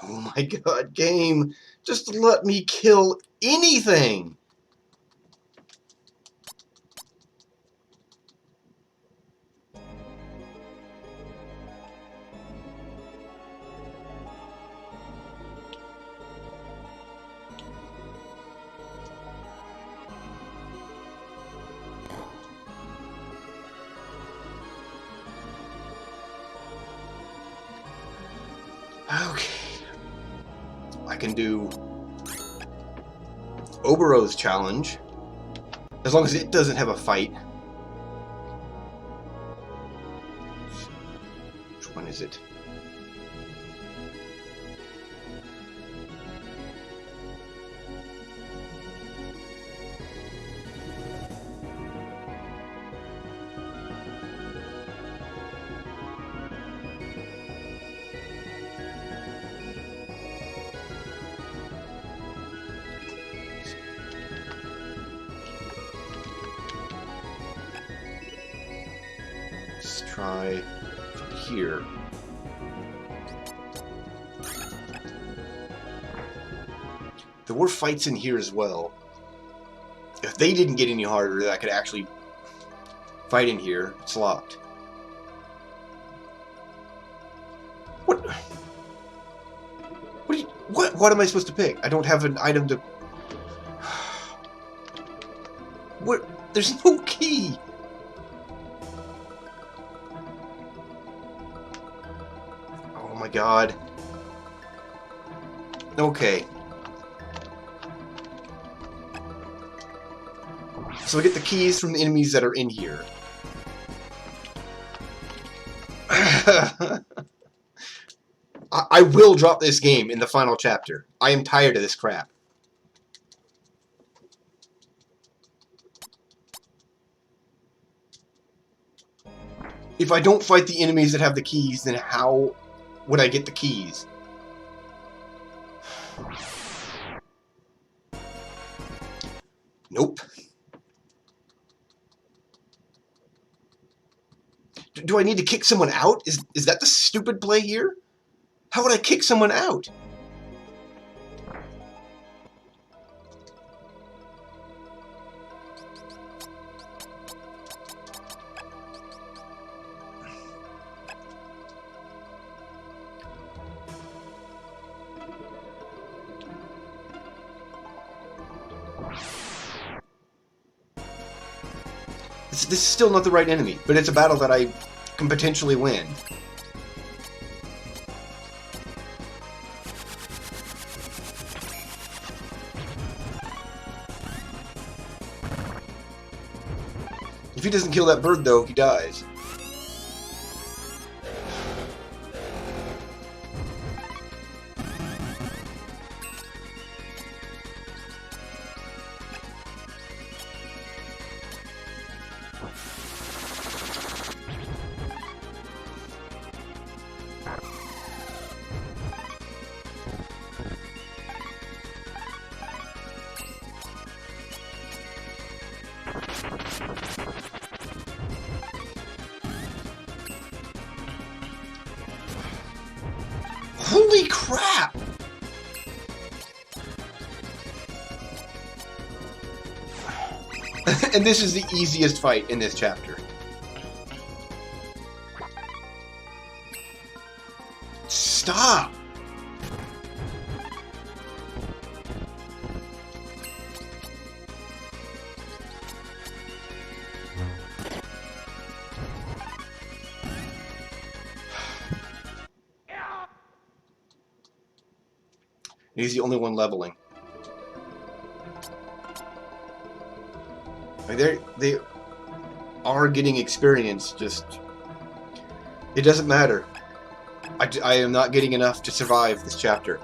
Oh my god, game, just let me kill anything! Okay. I can do Obero's challenge, as long as it doesn't have a fight. Which one is it? Let's try from here. There were fights in here as well. If they didn't get any harder, I could actually fight in here. It's locked. What? What am I supposed to pick? I don't have an item to... What? There's no key! Oh my god. Okay. So I get the keys from the enemies that are in here. I will drop this game in the final chapter. I am tired of this crap. If I don't fight the enemies that have the keys, then how would I get the keys? Nope. Do I need to kick someone out? Is that the stupid play here? How would I kick someone out? This is still not the right enemy, but it's a battle that I can potentially win. If he doesn't kill that bird, though, he dies. And this is the easiest fight in this chapter. Stop! He's the only one leveling. They are getting experience, just... It doesn't matter. I am not getting enough to survive this chapter.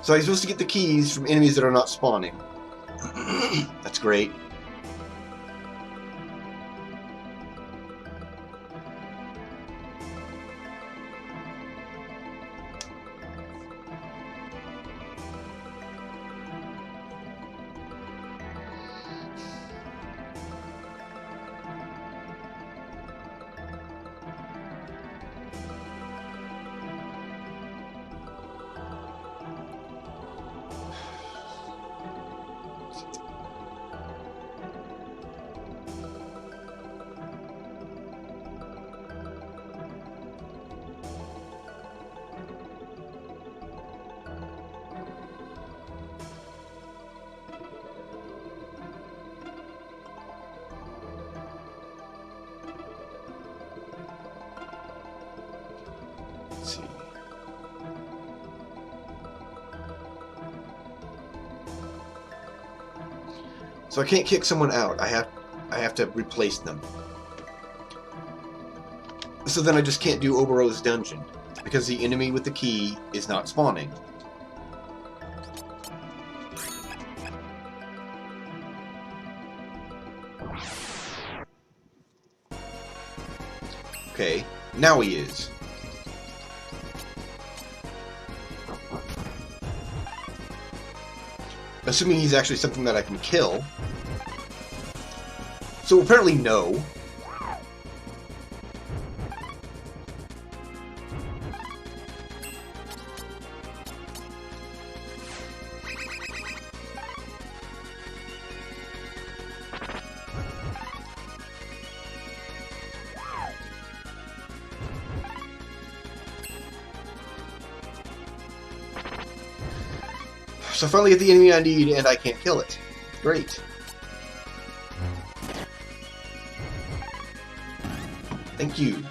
So I'm supposed to get the keys from enemies that are not spawning. That's great. Let's see. So I can't kick someone out. I have to replace them. So then I just can't do Obero's dungeon because the enemy with the key is not spawning. Okay, now he is. Assuming he's actually something that I can kill. So apparently no. So I finally get the enemy I need, and I can't kill it. Great. Thank you.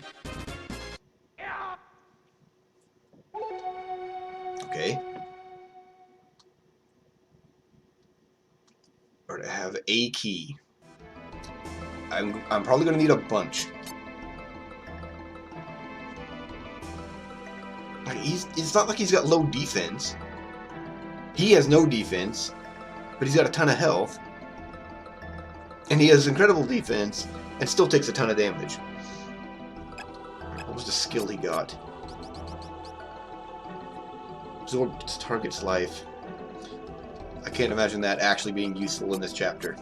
Okay. Or to have a key. I'm probably going to need a bunch. It's not like he's got low defense. He has no defense, but he's got a ton of health. And he has incredible defense, and still takes a ton of damage. What was the skill he got? Absorbs target's life. I can't imagine that actually being useful in this chapter.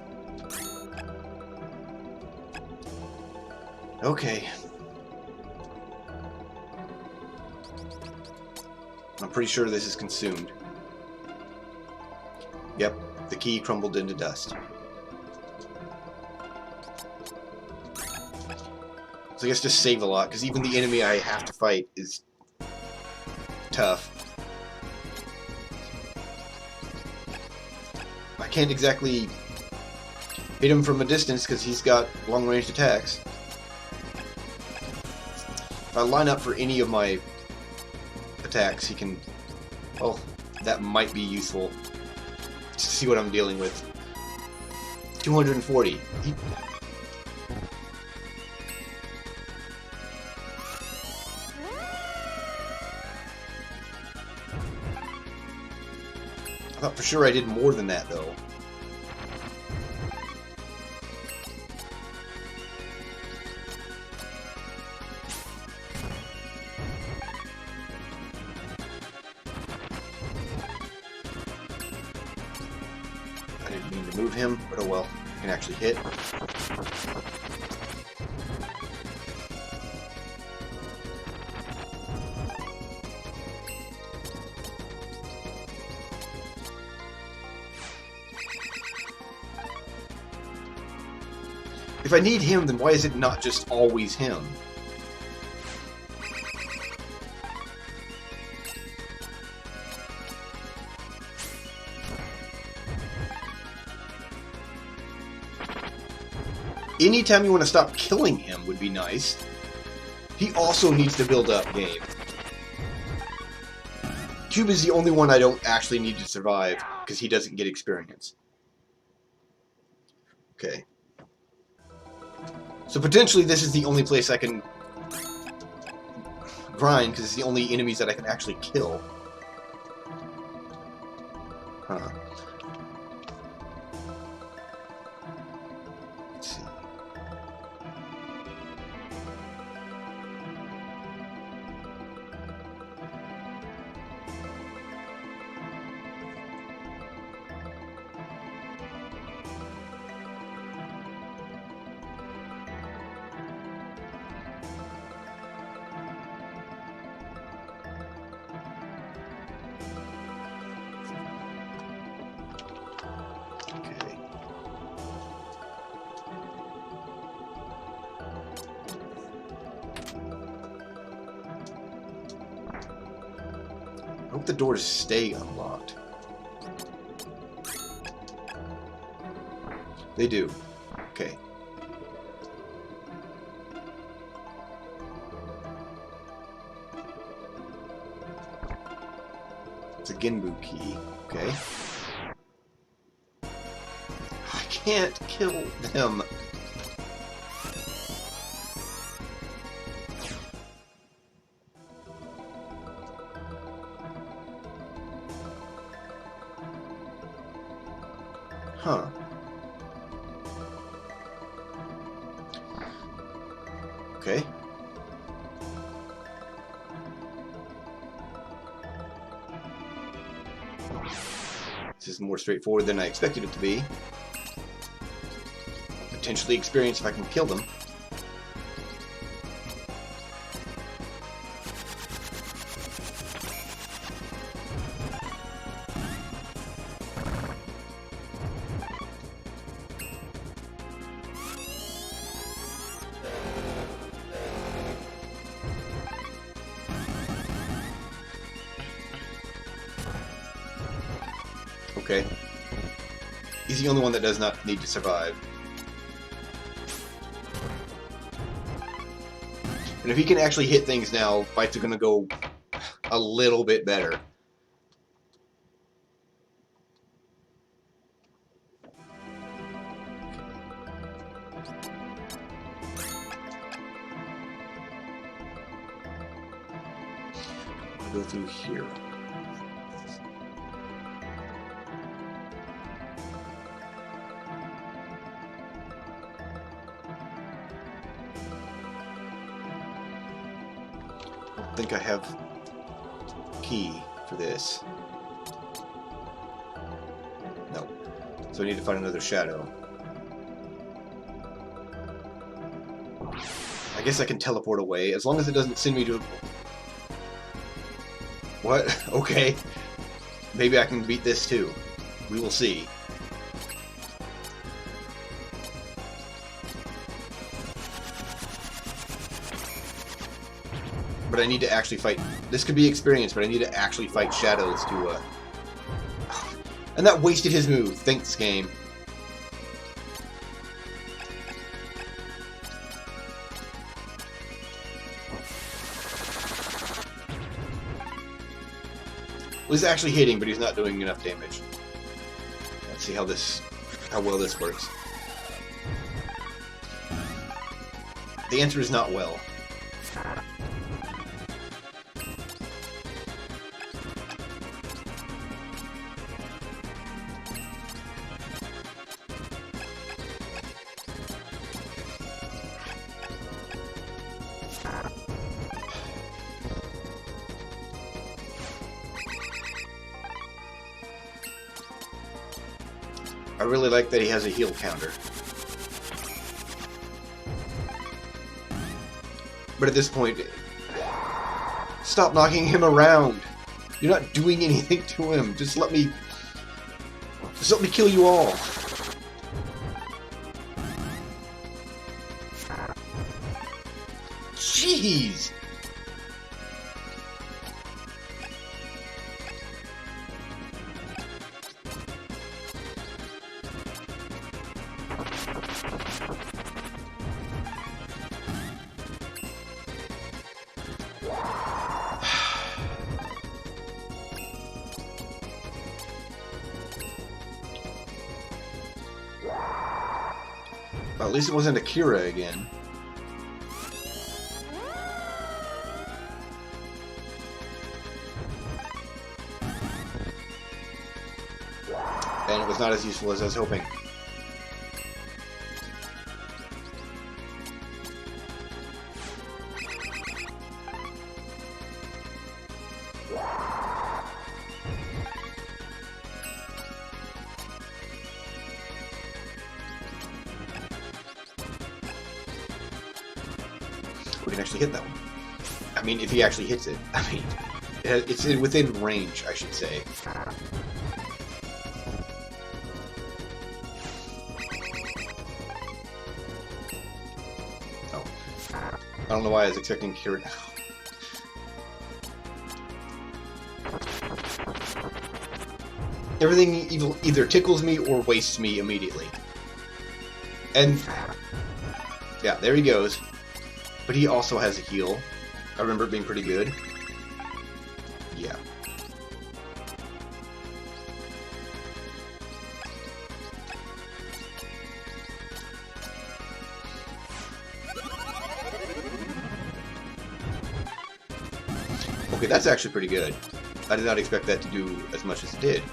Okay. I'm pretty sure this is consumed. Yep, the key crumbled into dust. So I guess just save a lot, because even the enemy I have to fight is tough. I can't exactly hit him from a distance, because he's got long-range attacks. If I line up for any of my attacks, he can... Oh, that might be useful. To see what I'm dealing with. 240. I thought for sure I did more than that, though. I didn't mean to move him, but oh well. I can actually hit. If I need him, then why is it not just always him? Anytime you want to stop killing him would be nice. He also needs to build up game. Cube is the only one I don't actually need to survive, because he doesn't get experience. Okay. So potentially this is the only place I can grind, because it's the only enemies that I can actually kill. Huh. Let's see. I hope the doors stay unlocked. They do. Okay. It's a Genbu key. Okay. I can't kill them. Huh. Okay. This is more straightforward than I expected it to be. Potentially experience if I can kill them. Okay. He's the only one that does not need to survive. And if he can actually hit things now, fights are going to go a little bit better. I'll go through here. I think I have key for this. No. So I need to find another shadow. I guess I can teleport away, as long as it doesn't send me to... What? Okay. Maybe I can beat this too. We will see. But I need to actually fight. This could be experience, but I need to actually fight shadows to, And that wasted his move. Thanks, game. Well, he's actually hitting, but he's not doing enough damage. Let's see how well this works. The answer is not well. I really like that he has a heal counter. But at this point, stop knocking him around. You're not doing anything to him. Just let me kill you all. Jeez. Well, at least it wasn't Akira again. And it was not as useful as I was hoping. We can actually hit that one. I mean, if he actually hits it. I mean, it's within range, I should say. Oh. I don't know why I was expecting Kira. Everything either tickles me or wastes me immediately. And yeah, there he goes. But he also has a heal. I remember it being pretty good. Yeah. Okay, that's actually pretty good. I did not expect that to do as much as it did.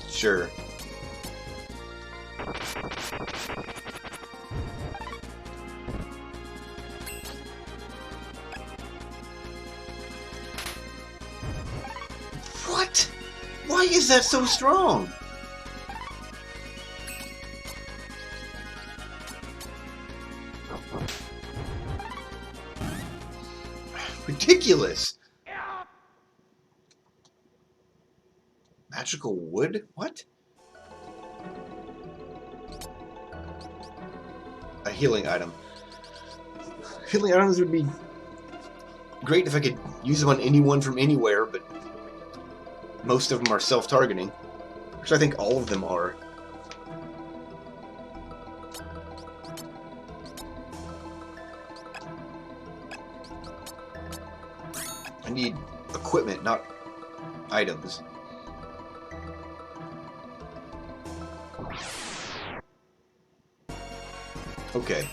Sure. What? Why is that so strong? Ridiculous. Magical wood? What? A healing item. Healing items would be great if I could use them on anyone from anywhere, but most of them are self-targeting, which I think all of them are. I need equipment, not items. Okay.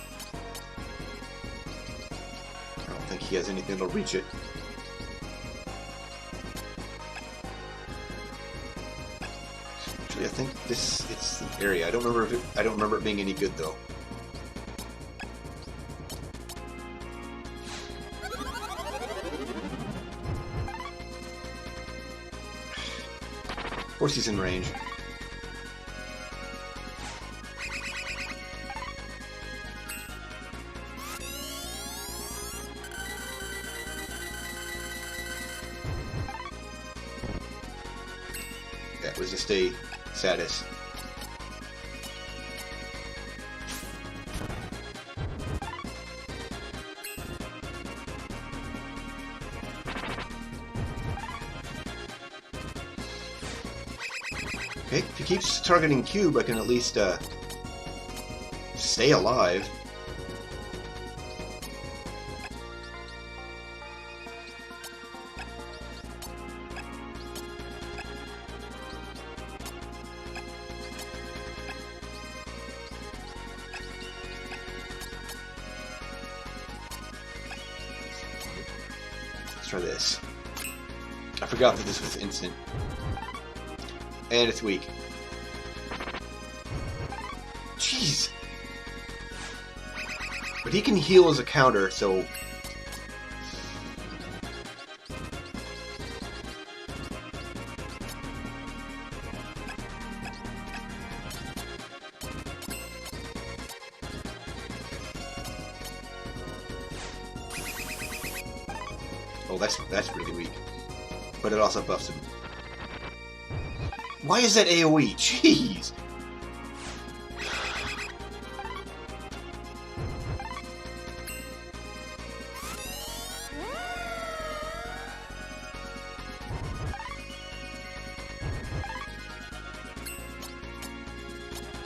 I don't think he has anything to reach it. Actually, I think it's the area. I don't remember it being any good though. Of course he's in range. That was just a status. Okay, if he keeps targeting Cube, I can at least stay alive. Let's try this. I forgot that this was instant. And it's weak. Jeez. But he can heal as a counter, so... Oh, that's really weak. But it also buffs him. Why is that AoE? Jeez!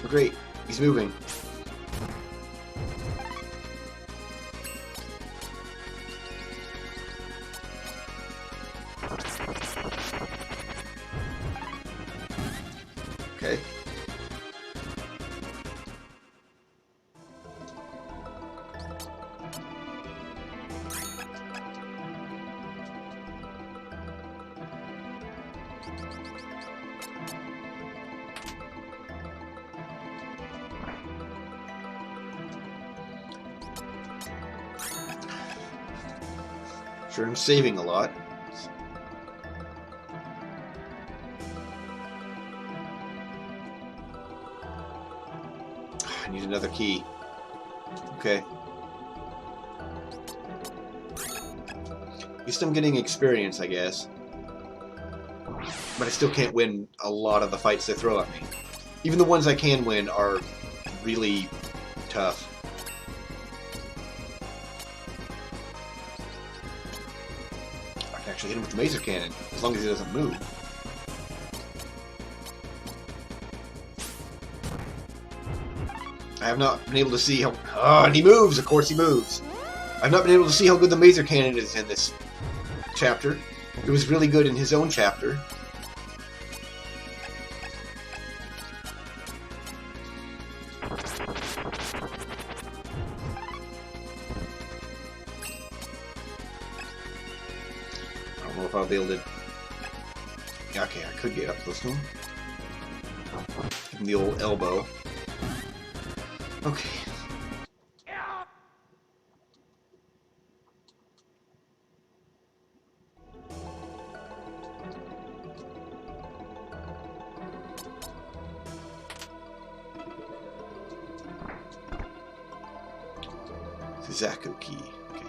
Oh, great. He's moving. Okay. Sure, I'm saving a lot. I need another key. Okay. At least I'm getting experience, I guess. But I still can't win a lot of the fights they throw at me. Even the ones I can win are really tough. I can actually hit him with the laser cannon, as long as he doesn't move. I have not been able to see how... Oh, and he moves! Of course he moves! I've not been able to see how good the laser cannon is in this chapter. It was really good in his own chapter. I don't know if I'll be able to... Yeah, okay, I could get up close to him. Give him the old elbow. Okay. Zaku key. Okay.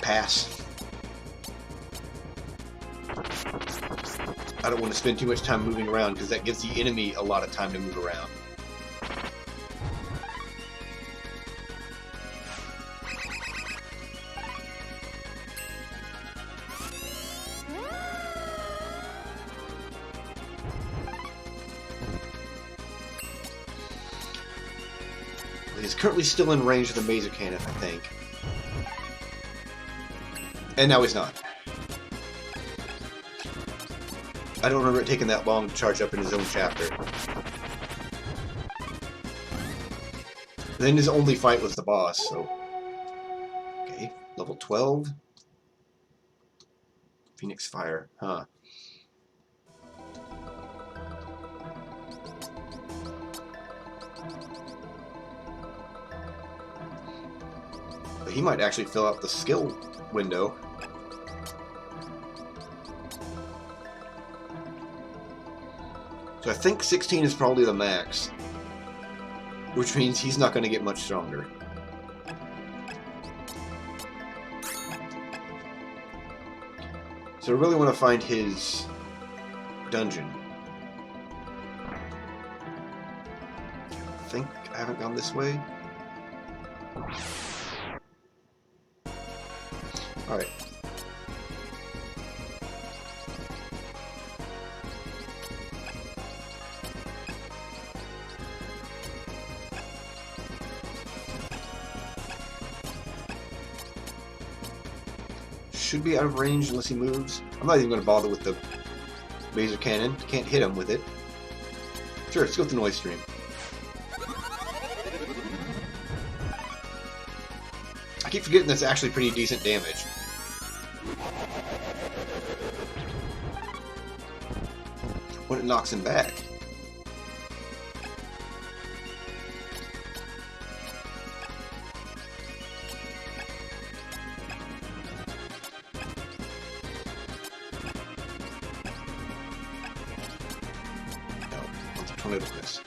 Pass. I don't want to spend too much time moving around because that gives the enemy a lot of time to move around. He's currently still in range of the laser cannon, I think. And now he's not. I don't remember it taking that long to charge up in his own chapter. Then his only fight was the boss, so... Okay, level 12. Phoenix Fire, huh. But he might actually fill out the skill window. So I think 16 is probably the max, which means he's not going to get much stronger. So I really want to find his dungeon. I think I haven't gone this way. Alright. Should be out of range unless he moves. I'm not even going to bother with the laser cannon. Can't hit him with it. Sure, let's go with the noise stream. I keep forgetting that's actually pretty decent damage. When it knocks him back. Tornado Press.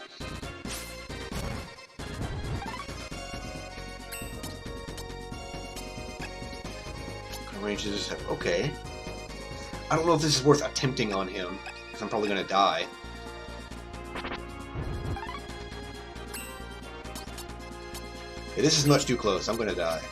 Ranges. Okay. I don't know if this is worth attempting on him, because I'm probably going to die. Okay, this is much too close. I'm going to die.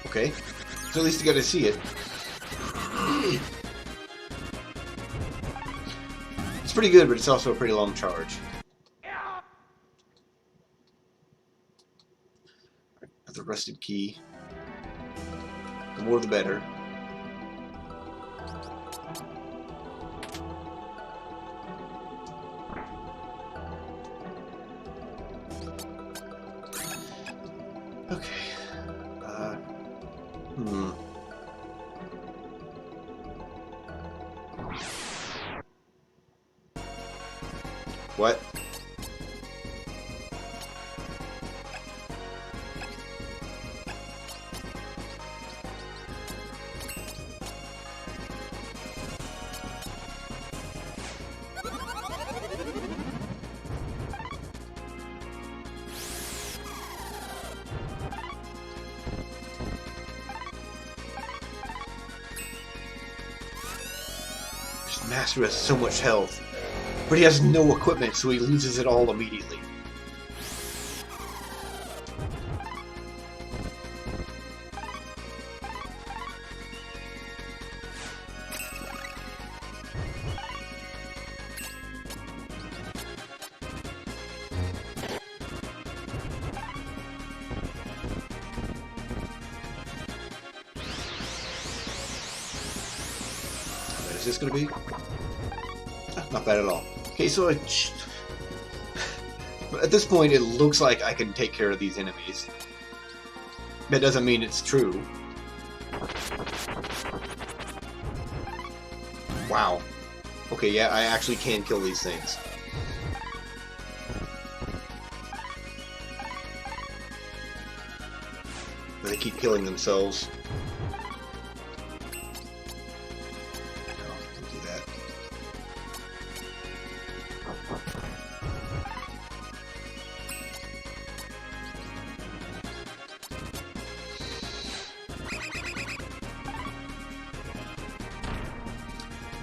Okay, so at least you got to see it. It's pretty good, but it's also a pretty long charge. Got the rusted key. The more the better. Okay. What? This master has so much health. But he has no equipment, so he loses it all immediately. What is this going to be? Not bad at all. Okay, so at this point it looks like I can take care of these enemies. That doesn't mean it's true. Wow. Okay, yeah, I actually can kill these things. But they keep killing themselves.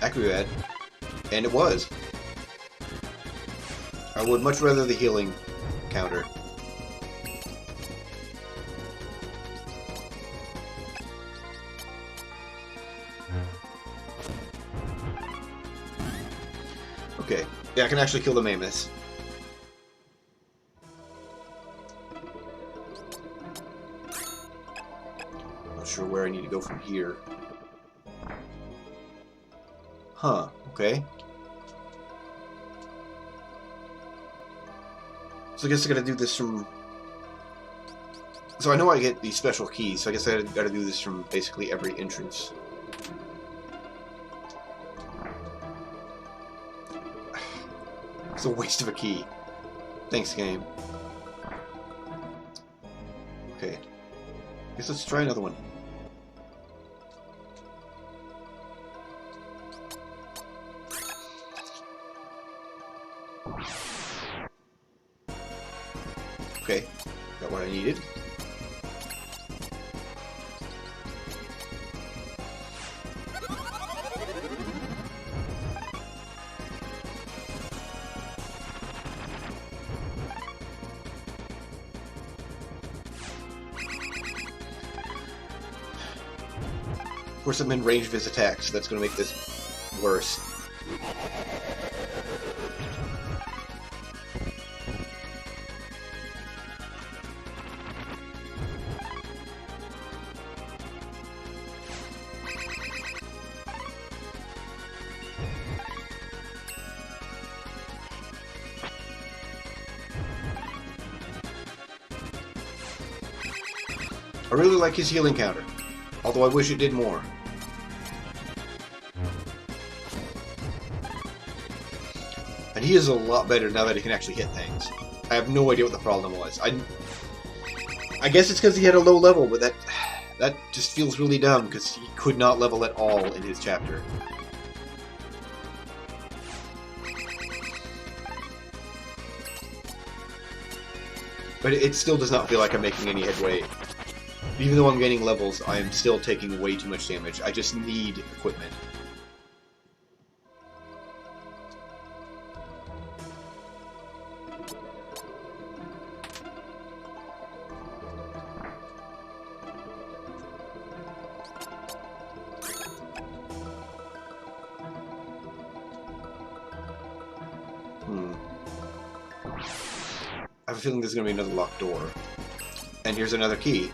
Accurate, and it was. I would much rather the healing counter. Okay, yeah, I can actually kill the mammoths. Not sure where I need to go from here. Huh, okay. So I guess I gotta do this from... So I know I get these special keys, so I guess I gotta do this from basically every entrance. It's a waste of a key. Thanks, game. Okay. Guess let's try another one. Okay, got what I needed. Of course, I'm in range of his attacks, so that's going to make this worse. I really like his healing counter, although I wish it did more. he is a lot better now that he can actually hit things. I have no idea what the problem was. I guess it's because he had a low level, but that just feels really dumb because he could not level at all in his chapter. But it still does not feel like I'm making any headway. Even though I'm gaining levels, I am still taking way too much damage. I just need equipment. I have a feeling there's going to be another locked door. And here's another key.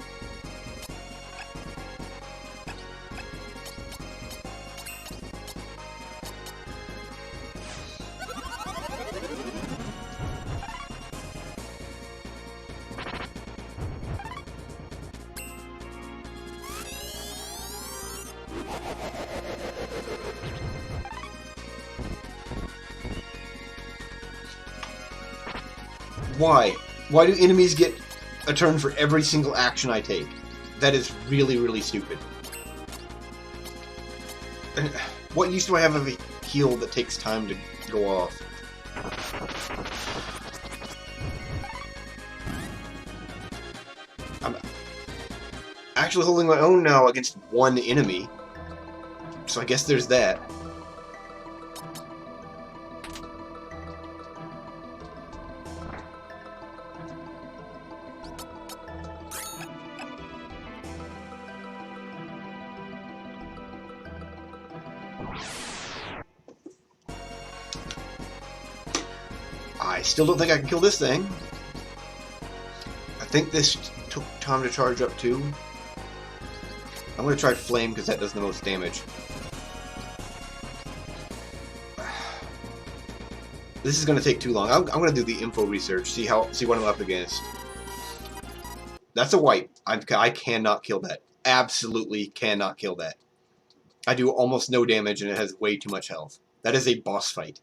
Why? Why do enemies get a turn for every single action I take? That is really, really stupid. And what use do I have of a heal that takes time to go off? I'm actually holding my own now against one enemy. So I guess there's that. I still don't think I can kill this thing. I think this took time to charge up too. I'm going to try Flame because that does the most damage. This is going to take too long. I'm going to do the info research, see what I'm up against. That's a wipe. I cannot kill that. Absolutely cannot kill that. I do almost no damage and it has way too much health. That is a boss fight.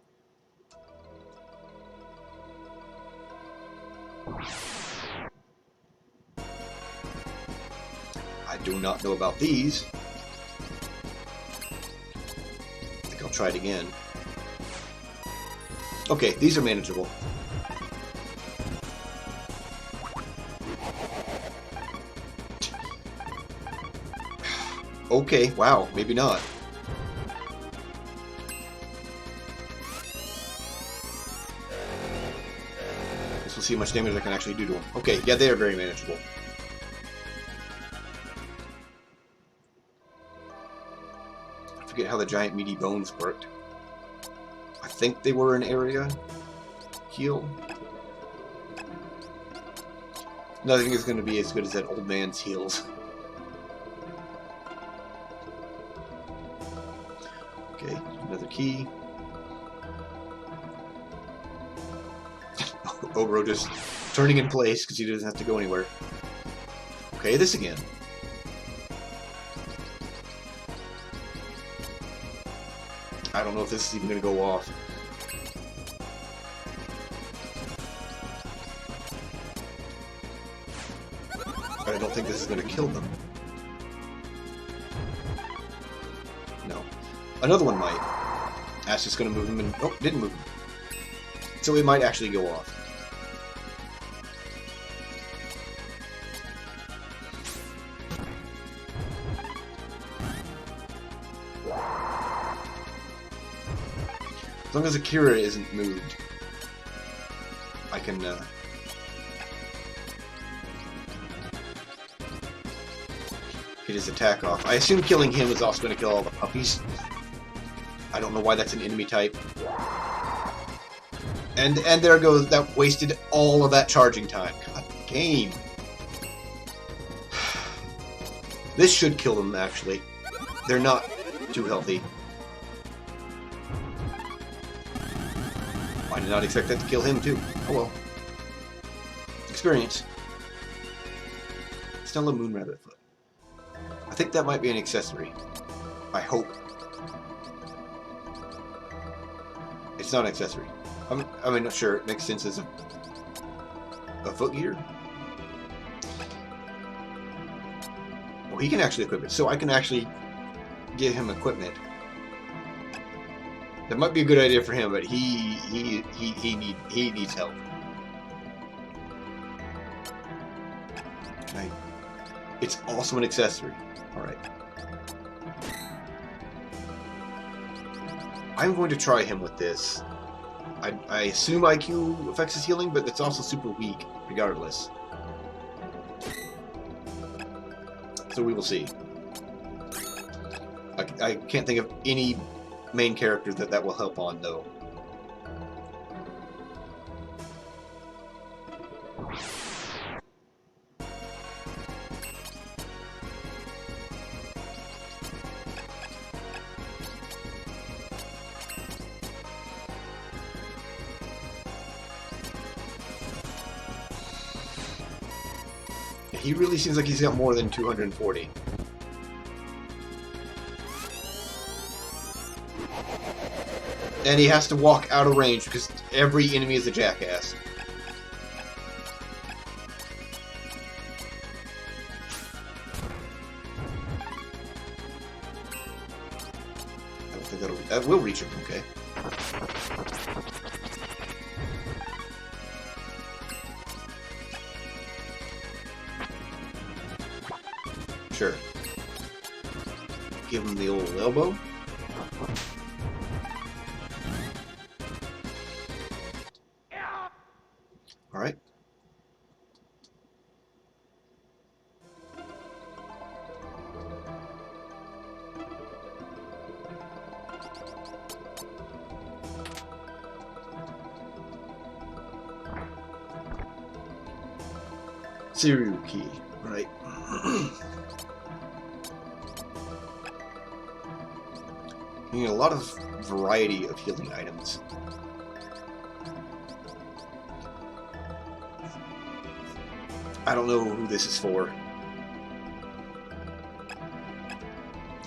I do not know about these. I think I'll try it again. Okay, these are manageable. Okay, wow, maybe not. We'll see how much damage I can actually do to them. Okay, yeah, they are very manageable. I forget how the giant meaty bones worked. I think they were an area heal. Nothing is going to be as good as that old man's heals. Okay, another key. Obro just turning in place because he doesn't have to go anywhere. Okay, this again. I don't know if this is even going to go off. But I don't think this is going to kill them. No. Another one might. That's just going to move him and... Oh, didn't move him. So it might actually go off. As long as Akira isn't moved, I can hit his attack off. I assume killing him is also going to kill all the puppies. I don't know why that's an enemy type. And there goes, that wasted all of that charging time. God, game. This should kill them, actually. They're not too healthy. I did not expect that to kill him, too. Oh well. Experience. Still a moon rabbit foot. I think that might be an accessory. I hope. It's not an accessory. I mean, sure, it makes sense as a foot gear. Oh, he can actually equip it, so I can actually give him equipment. That might be a good idea for him, but he needs help. Okay. It's also an accessory. All right. I'm going to try him with this. I assume IQ affects his healing, but it's also super weak, regardless. So we will see. I can't think of any main character that will help on, though. He really seems like he's got more than 240. And he has to walk out of range because every enemy is a jackass. I don't think that will reach him, okay. Sure. Give him the old elbow. Alright. Serial key. Right. You need a lot of variety of healing items. I don't know who this is for.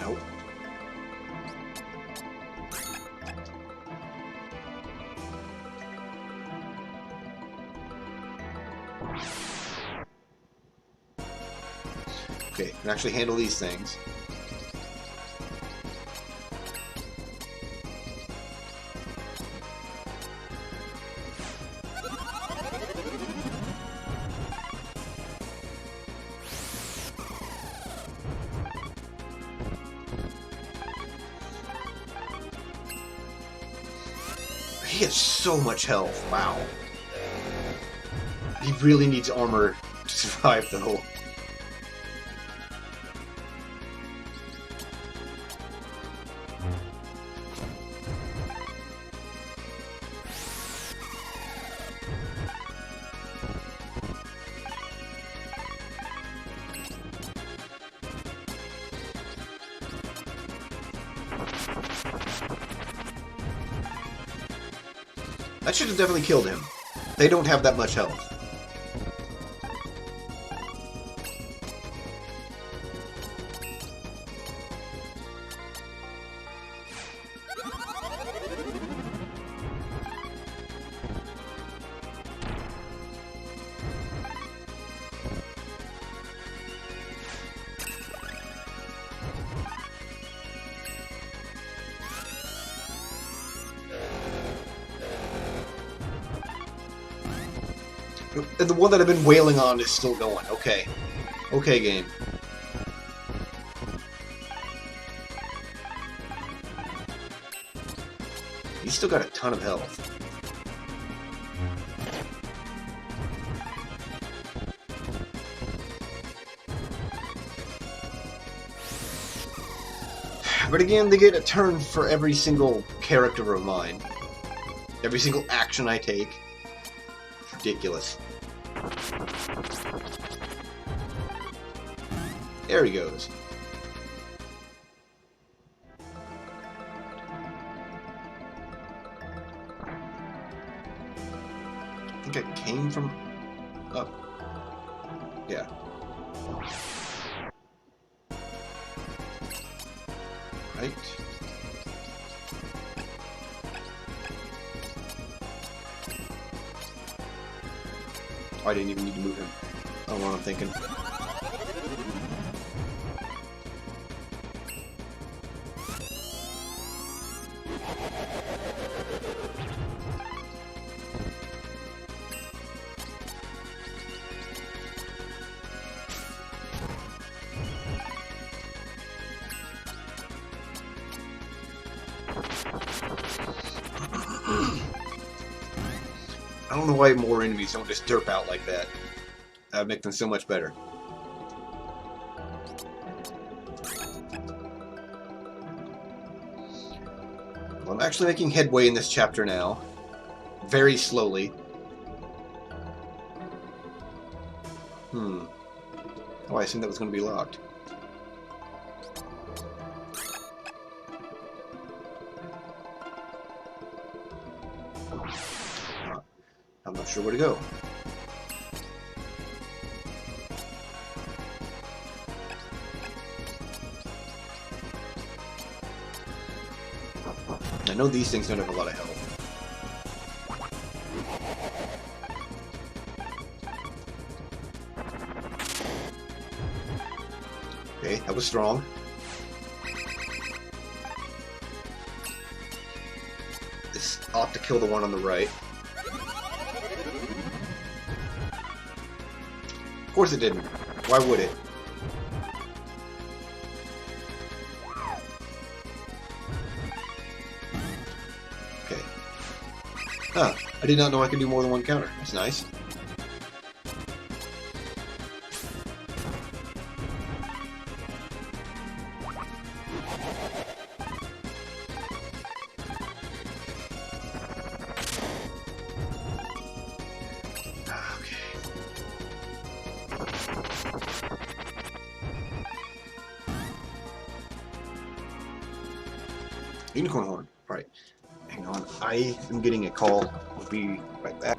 Nope. Okay, can actually handle these things. He has so much health. Wow. He really needs armor to survive, though. That should have definitely killed him. They don't have that much health. And the one that I've been wailing on is still going. Okay. Okay, game. He's still got a ton of health. But again, they get a turn for every single character of mine. Every single action I take. It's ridiculous. There he goes. I think I came from up. Yeah. Right. I didn't even need to move him. I don't know what I'm thinking. I don't know why more enemies don't just derp out like that. That would make them so much better. Well, I'm actually making headway in this chapter now. Very slowly. Oh, I assumed that was going to be locked. I'm not sure where to go. I know these things don't have a lot of health. Okay, that was strong. This ought to kill the one on the right. Of course it didn't. Why would it? Okay. Huh. I did not know I could do more than one counter. That's nice. Unicorn horn. Alright. Hang on. I am getting a call. We'll be right back.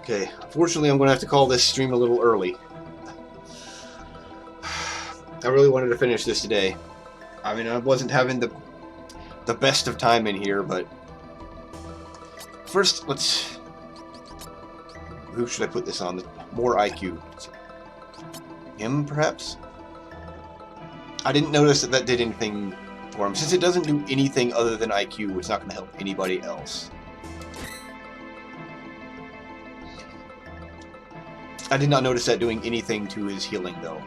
Okay, unfortunately I'm going to have to call this stream a little early. I really wanted to finish this today. I mean, I wasn't having the best of time in here, but... First, let's... Who should I put this on? More IQ. Him, perhaps? I didn't notice that that did anything for him. Since it doesn't do anything other than IQ, it's not going to help anybody else. I did not notice that doing anything to his healing, though.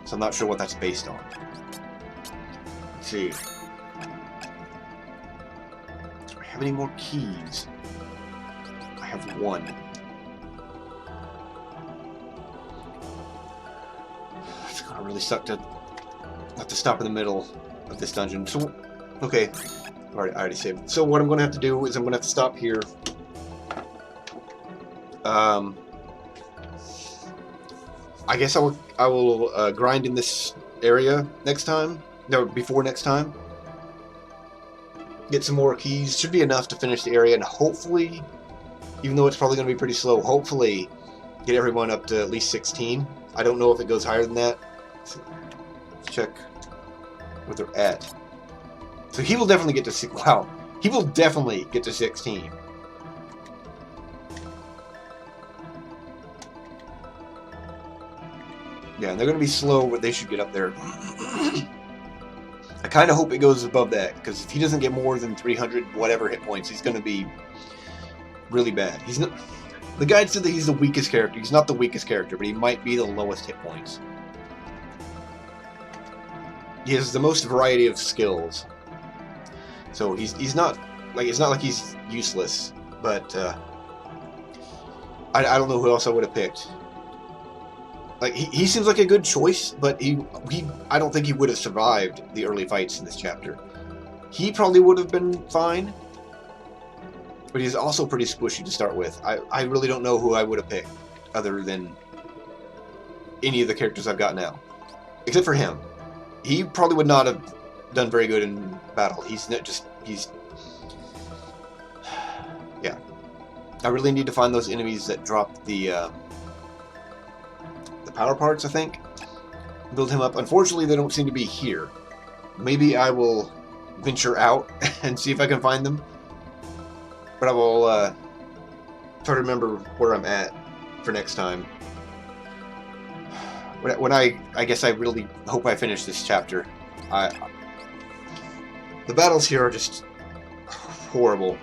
So I'm not sure what that's based on. Let's see. Do I have any more keys? I have one. It's gonna really suck to have to stop in the middle of this dungeon. So, okay. I already saved. So what I'm going to have to do is I'm going to have to stop here. I guess I will grind in this area next time. No, before next time. Get some more keys. Should be enough to finish the area, and hopefully, even though it's probably going to be pretty slow, hopefully get everyone up to at least 16. I don't know if it goes higher than that. Let's check where they're at. So he will definitely get to 6. Wow, he will definitely get to 16. Yeah, and they're going to be slow, but they should get up there. I kind of hope it goes above that, because if he doesn't get more than 300 whatever hit points, he's going to be really bad. He's not. The guide said that he's the weakest character. He's not the weakest character, but he might be the lowest hit points. He has the most variety of skills. So he's not like, it's not like he's useless, but I don't know who else I would have picked. Like he seems like a good choice, but I don't think he would have survived the early fights in this chapter. He probably would have been fine, but he's also pretty squishy to start with. I really don't know who I would have picked other than any of the characters I've got now, except for him. He probably would not have done very good in battle. Yeah. I really need to find those enemies that drop the power parts, I think. Build him up. Unfortunately, they don't seem to be here. Maybe I will venture out and see if I can find them. But I will try to remember where I'm at for next time. When I guess I really hope I finish this chapter. The battles here are just horrible.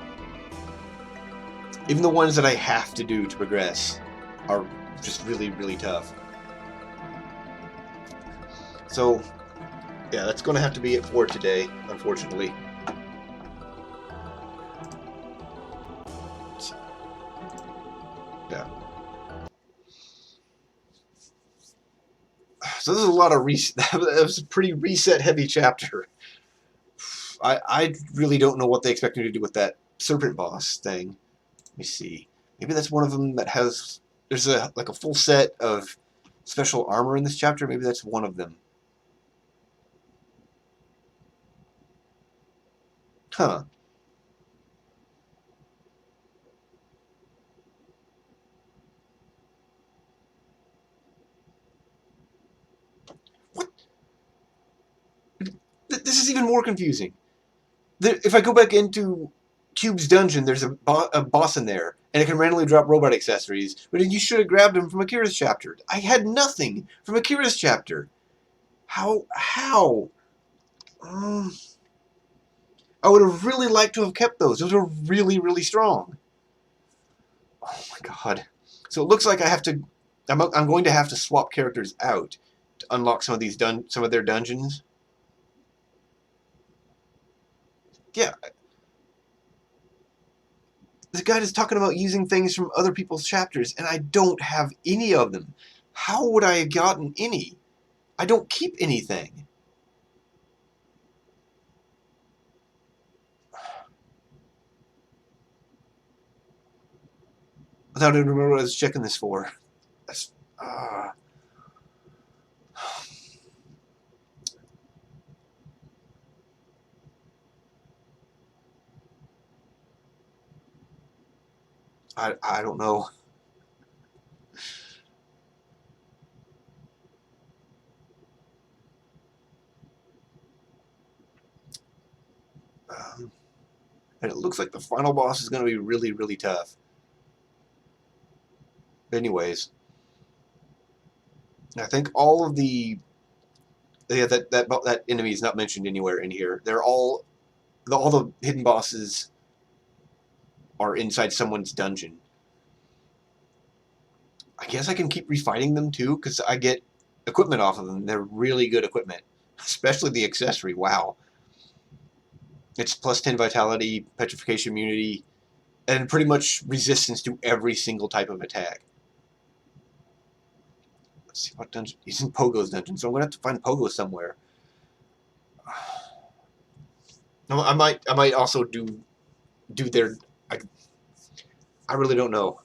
Even the ones that I have to do to progress are just really, really tough. So, yeah, that's going to have to be it for today, unfortunately. Yeah. So this is a lot of that was a pretty reset-heavy chapter. I really don't know what they expect me to do with that serpent boss thing. Let me see. Maybe that's one of them that has... There's like a full set of special armor in this chapter. Maybe that's one of them. Huh. What? This is even more confusing. If I go back into Cube's dungeon, there's a boss in there, and it can randomly drop robot accessories, but you should have grabbed him from Akira's chapter. I had nothing from Akira's chapter. How? I would have really liked to have kept those. Those were really, really strong. Oh my god. So it looks like I have to... I'm going to have to swap characters out to unlock some of these some of their dungeons. Yeah. This guy is talking about using things from other people's chapters, and I don't have any of them. How would I have gotten any? I don't keep anything. Without even remember what I was checking this for. That's, I don't know. And it looks like the final boss is going to be really, really tough. Anyways, I think all of the... Yeah, that enemy is not mentioned anywhere in here. They're all the hidden bosses are inside someone's dungeon. I guess I can keep refighting them too, because I get equipment off of them. They're really good equipment, especially the accessory. Wow. It's plus 10 vitality, petrification immunity, and pretty much resistance to every single type of attack. Let's see what dungeon. He's in Pogo's dungeon, so I'm gonna have to find Pogo somewhere. I might also do their... I really don't know.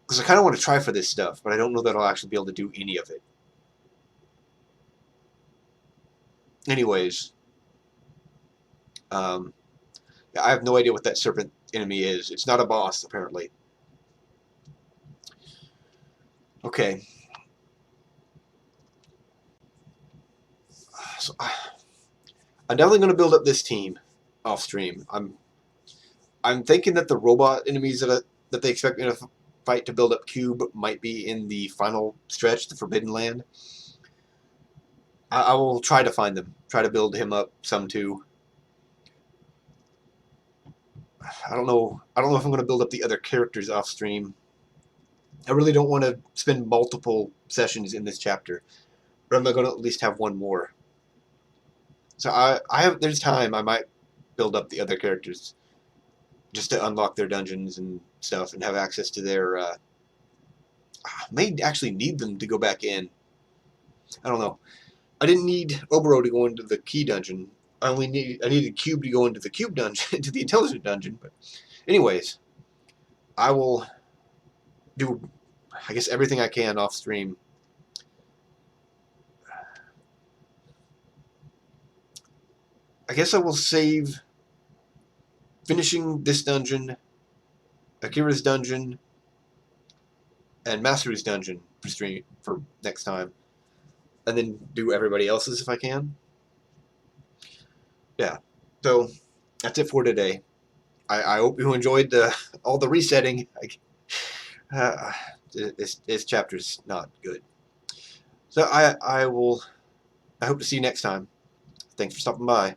Because I kind of want to try for this stuff, but I don't know that I'll actually be able to do any of it. Anyways, I have no idea what that serpent enemy is. It's not a boss, apparently. Okay. So, I'm definitely going to build up this team off stream. I'm thinking that the robot enemies that they expect me to fight to build up Cube might be in the final stretch, the Forbidden Land. I will try to find them. Try to build him up some too. I don't know. I don't know if I'm going to build up the other characters off stream. I really don't want to spend multiple sessions in this chapter, but I'm going to at least have one more. So I have. There's time. I might build up the other characters just to unlock their dungeons and stuff and have access to their. I may actually need them to go back in. I don't know. I didn't need Obero to go into the key dungeon. I needed Cube to go into the cube dungeon, into the intelligent dungeon. But anyways, I will do, I guess, everything I can off stream. I guess I will save finishing this dungeon, Akira's dungeon, and Mastery's dungeon for stream for next time, and then do everybody else's if I can. Yeah. So that's it for today. I hope you enjoyed all the resetting. This chapter's not good. So I hope to see you next time. Thanks for stopping by.